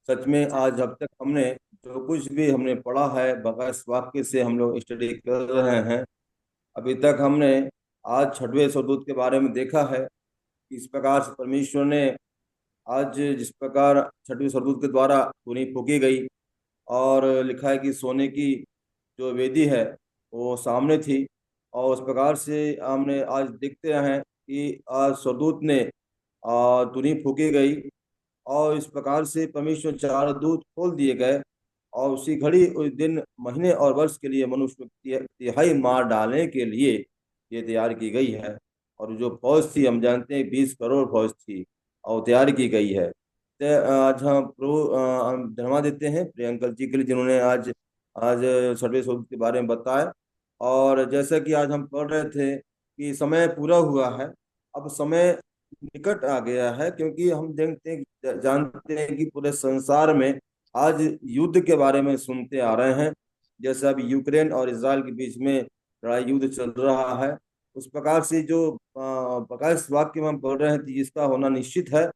सच में आज अब तक हमने जो कुछ भी हमने पढ़ा है बगैर वाक्य से हम लोग स्टडी कर रहे हैं। अभी तक हमने आज छठवें स्वर्गदूत के बारे में देखा है। इस प्रकार से परमेश्वर ने आज जिस प्रकार छठवें स्वर्गदूत के द्वारा धुनी फूकी गई और लिखा है कि सोने की जो वेदी है वो सामने थी, और उस प्रकार से हमने आज देखते हैं कि आज स्वर्गदूत ने धुनी फूकी गई और इस प्रकार से परमेश्वर चार दूत खोल दिए गए और उसी घड़ी उस दिन महीने और वर्ष के लिए मनुष्य तिहाई मार डालने के लिए ये तैयार की गई है। और जो फौज थी हम जानते हैं 20 करोड़ फौज थी और तैयार की गई है। तो आज हम प्रभु धन्यवाद देते हैं प्रियंकल जी के लिए जिन्होंने आज छठवें स्वर्गदूत के बारे में बताया। और जैसा कि आज हम पढ़ रहे थे कि समय पूरा हुआ है, अब समय निकट आ गया है, क्योंकि हम जानते हैं कि पूरे संसार में आज युद्ध के बारे में सुनते आ रहे हैं। जैसे अभी यूक्रेन और इजराइल के बीच में लड़ाई युद्ध चल रहा है, उस प्रकार से जो प्रकाश वाक्य में हम पढ़ रहे हैं इसका होना निश्चित है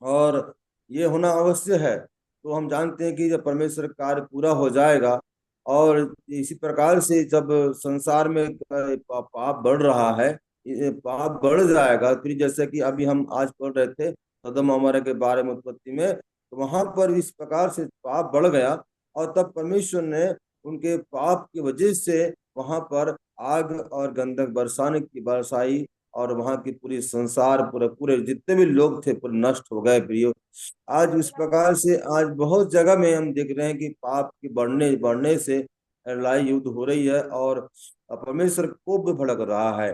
और ये होना अवश्य है। तो हम जानते हैं कि जब परमेश्वर कार्य पूरा हो जाएगा और इसी प्रकार से जब संसार में पाप बढ़ रहा है ये पाप बढ़ जाएगा। फिर जैसे कि अभी हम आज पढ़ रहे थे सदम अमोरा के बारे में उत्पत्ति में, तो वहां पर इस प्रकार से पाप बढ़ गया, और तब परमेश्वर ने उनके पाप की वजह से वहां पर आग और गंधक बरसाने की बरसाई, और वहां की पूरी संसार पूरे पूरे जितने भी लोग थे पूरे नष्ट हो गए प्रियो। आज इस प्रकार से आज बहुत जगह में हम देख रहे हैं कि पाप के बढ़ने बढ़ने से लड़ाई युद्ध हो रही है, और परमेश्वर कोप भी भड़क रहा है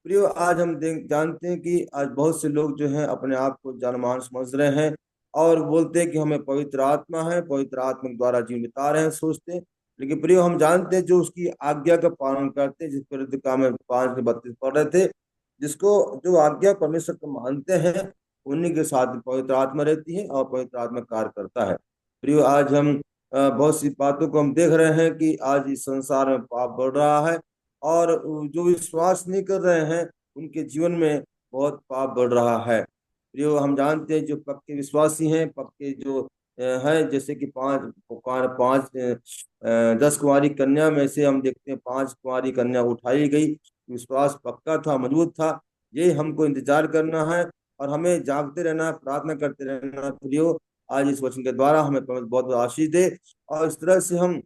प्रियो। आज हम जानते हैं कि आज बहुत से लोग जो हैं अपने आप को जानमान समझ रहे हैं, और बोलते हैं कि हमें पवित्र आत्मा है, पवित्र आत्मा के द्वारा जीवन बिता रहे हैं, सोचते हैं। लेकिन प्रियो हम जानते हैं जो उसकी आज्ञा का पालन करते हैं, जिस पर काम में 5:32 पढ़ रहे थे, जिसको जो आज्ञा परमेश्वर को मानते हैं उन्हीं के साथ पवित्र आत्मा रहती है और पवित्र आत्मा कार्य करता है प्रियो। आज हम बहुत सी बातों को हम देख रहे हैं कि आज इस संसार में पाप बढ़ रहा है, और जो विश्वास नहीं कर रहे हैं उनके जीवन में बहुत पाप बढ़ रहा है प्रियो। हम जानते हैं जो पक्के विश्वासी हैं, पक्के जो हैं, जैसे कि पांच 10 कुंवारी कन्या में से हम देखते हैं 5 कुंवारी कन्या उठाई गई। विश्वास पक्का था, मजबूत था। ये हमको इंतजार करना है और हमें जागते रहना है, प्रार्थना करते रहना है प्रियो। आज इस वचन के द्वारा हमें बहुत बहुत आशीष दे, और इस तरह से हम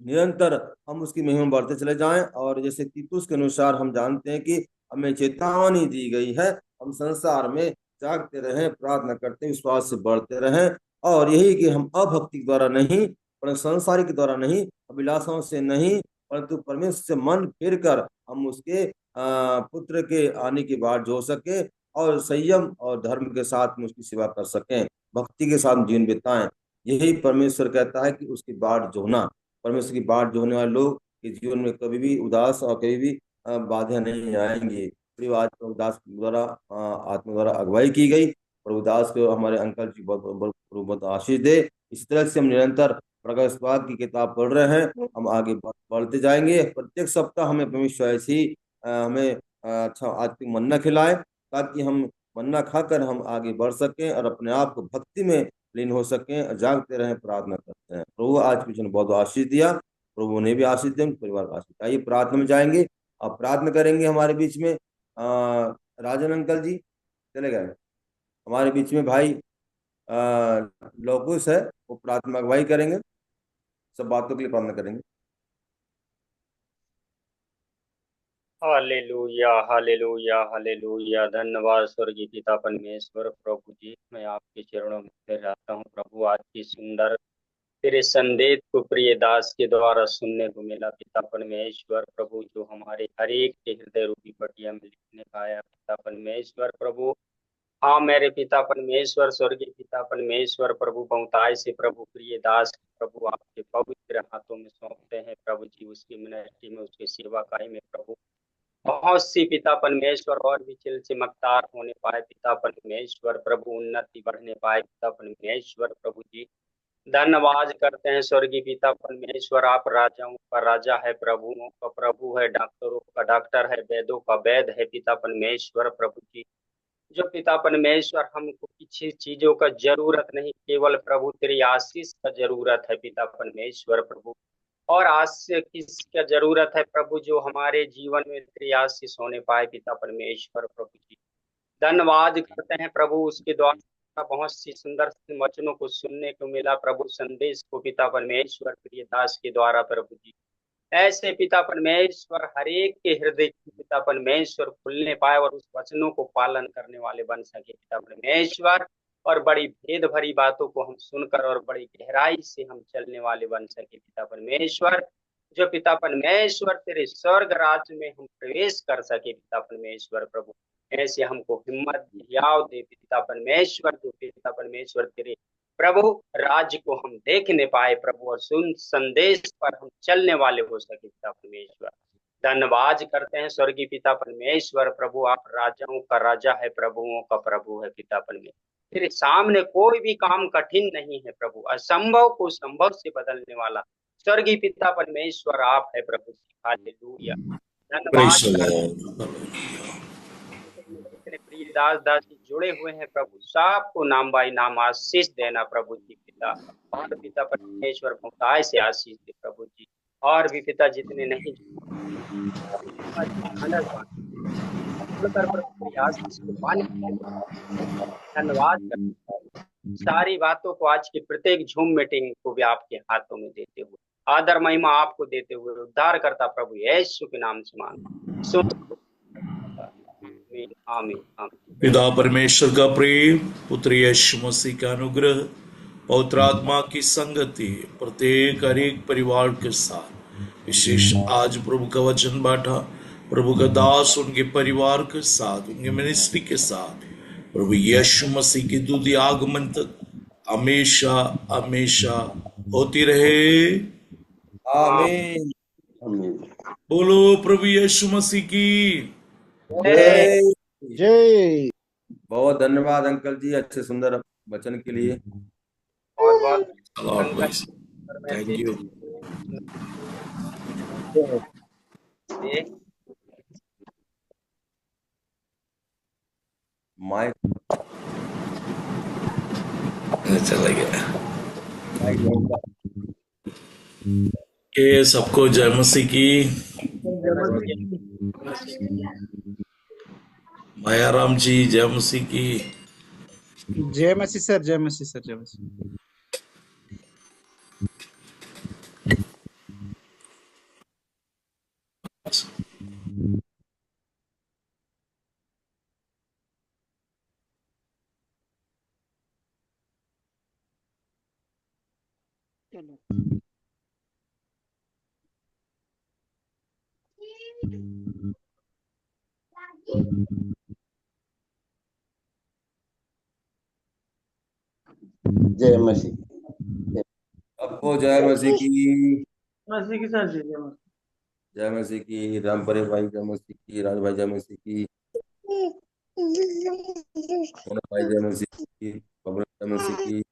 निरंतर हम उसकी महिमा बढ़ते चले जाएं। और जैसे तीतुस के अनुसार हम जानते हैं कि हमें चेतावनी दी गई है, हम संसार में जागते रहें, प्रार्थना करते विश्वास से बढ़ते रहें, और यही कि हम अभक्ति के द्वारा नहीं, परंतु संसारी के द्वारा नहीं, अभिलाषाओं से नहीं, परंतु परमेश्वर से मन फिर कर हम उसके पुत्र के आने की बाट जो सके, और संयम और धर्म के साथ में उसकी सेवा कर सकें, भक्ति के साथ जीवन बिताएं। यही परमेश्वर कहता है कि उसकी बाट जोहना। परमेश्वर की बाट जोहने वाले लोग के जीवन में कभी भी उदास और कभी भी बाधा नहीं आएंगी। आज प्रभुदास द्वारा आत्मा द्वारा अगुवाई की गई। प्रभुदास को हमारे अंकल जी बहुत बहुत बहुत आशीष दे। इस तरह से हम निरंतर प्रकाश वाक्य की किताब पढ़ रहे हैं, हम आगे बढ़ते जाएंगे। प्रत्येक सप्ताह हमें परमेश्वर ऐसी हमें अच्छा आत्मिक मन्ना खिलाए, ताकि हम मन्ना खाकर हम आगे बढ़ सकें और अपने आप को भक्ति में लीन हो सकें, जागते रहें, प्रार्थना करते हैं। प्रभु आज पीछे बहुत आशीष दिया, प्रभु ने भी आशीष दिया, परिवार का आशीष। आइए प्रार्थना में जाएंगे, अब प्रार्थना करेंगे। हमारे बीच में राजन अंकल जी चले गए, हमारे बीच में भाई लोकुश है, वो प्रार्थना अगुवाई करेंगे, सब बातों के लिए प्रार्थना करेंगे। Hallelujah hallelujah hallelujah. धन्यवाद स्वर्गीय पिता परमेश्वर। प्रभु जी मैं आपके चरणों में फिर आता हूँ प्रभु। आज की सुंदर तेरे संदेश को प्रिय दास के द्वारा सुनने को मिला पिता परमेश्वर प्रभु, जो हमारे हर एक के हृदय रूपी पटिया में लिखने पाया पिता परमेश्वर प्रभु। हाँ मेरे पिता परमेश्वर, स्वर्गीय पिता परमेश्वर प्रभु, बहुताय से प्रभु प्रिय दास प्रभु आपके पवित्र हाथों में सौंपते हैं प्रभु जी। उसकी मिनिस्ट्री में, उसकी सेवाकाई में प्रभु बहुत सी पिता परमेश्वर और भी चिल चमकदार होने पाए पिता परमेश्वर प्रभु, उन्नति बढ़ने पाए पिता परमेश्वर प्रभु जी। धन्यवाद करते हैं स्वर्गीय पिता परमेश्वर। आप राजाओं का राजा है, प्रभुओं का प्रभु है, डॉक्टरों का डॉक्टर है, वेदों का वेद है पिता परमेश्वर प्रभु जी। जो पिता परमेश्वर हमको किसी चीजों का जरूरत नहीं, केवल प्रभु तेरी आशीष का जरूरत है पिता परमेश्वर प्रभु। और आशीष किसका जरूरत है प्रभु? जो हमारे जीवन में तेरी आशीष होने पाए पिता परमेश्वर प्रभु जी। धन्यवाद करते हैं प्रभु, उसके द्वारा बहुत सी सुंदर वचनों को सुनने को मिला प्रभु, संदेश को पिता परमेश्वर प्रिय दास के द्वारा प्रभु जी। ऐसे पिता परमेश्वर हर एक के हृदय की पिता परमेश्वर खुलने पाए और उस वचनों को पालन करने वाले बन सके पिता परमेश्वर। और बड़ी भेद भरी बातों को हम सुनकर और बड़ी गहराई से हम चलने वाले बन सके पिता परमेश्वर। जो पिता परमेश्वर तेरे स्वर्ग राज्य में हम प्रवेश कर सके पिता परमेश्वर प्रभु। ऐसे हमको हिम्मत याव दे पिता परमेश्वर, जो पिता परमेश्वर तेरे प्रभु राज्य को हम देखने पाए प्रभु, और सुन संदेश पर हम चलने वाले हो सके पिता परमेश्वर। धन्यवाद करते हैं स्वर्गीय पिता परमेश्वर प्रभु। आप राजाओं का राजा है, प्रभुओं का प्रभु है पिता परमेश्वर। तेरे सामने कोई भी काम कठिन नहीं है प्रभु, असंभव को संभव से बदलने वाला स्वर्गीय पिता परमेश्वर आप है प्रभु। हालेलुया। धन्यवाद प्रिय दास दासी जुड़े हुए हैं प्रभु, सबको नाम बाई नाम आशीष देना प्रभु जी पिता। और पिता परमेश्वर बहुताय से आशीष दे प्रभु जी। और भी पिता जितने नहीं खुलकर प्रभु की आशीष को पाने के लिए धन्यवाद करता हूं। सारी बातों को आज की प्रत्येक झूम मीटिंग को भी आपके हाथों में देते हुए आदर महिमा आपको देते हुए उद्धार करता प्रभु यीशु के नाम से मांग सुन। आमीन आमीन आमीन। पिता परमेश्वर का प्रेम, पुत्र यीशु मसीह का अनुग्रह, पवित्र आत्मा की संगति प्रत्येक हर एक परिवार के साथ, विशेष आज प्रभु का वचन बांटा प्रभु का दास उनके परिवार के साथ, उनके मिनिस्ट्री के साथ, प्रभु यीशु मसीह के दूधी आगमन तक हमेशा हमेशा होती रहे। आमीन। बोलो प्रभु यीशु मसीह की जय। जय। बहुत धन्यवाद अंकल जी, अच्छे सुंदर वचन के लिए। बहुत Lord bless. Thank you. Mic चला गया। माइक के सबको जय मसीह की। मायाराम जी जय मसीह की। जय मसीह सर, जय मसीह सर, जय मसीह। जय मसीह। सबको जय मसीह की। मसीह के साथ जय मसीह। जय मसीह की। राम परे भाई जय मसीह की। राज भाई जय मसीह की। मोना भाई जय मसीह की। बबलू जय मसीह की।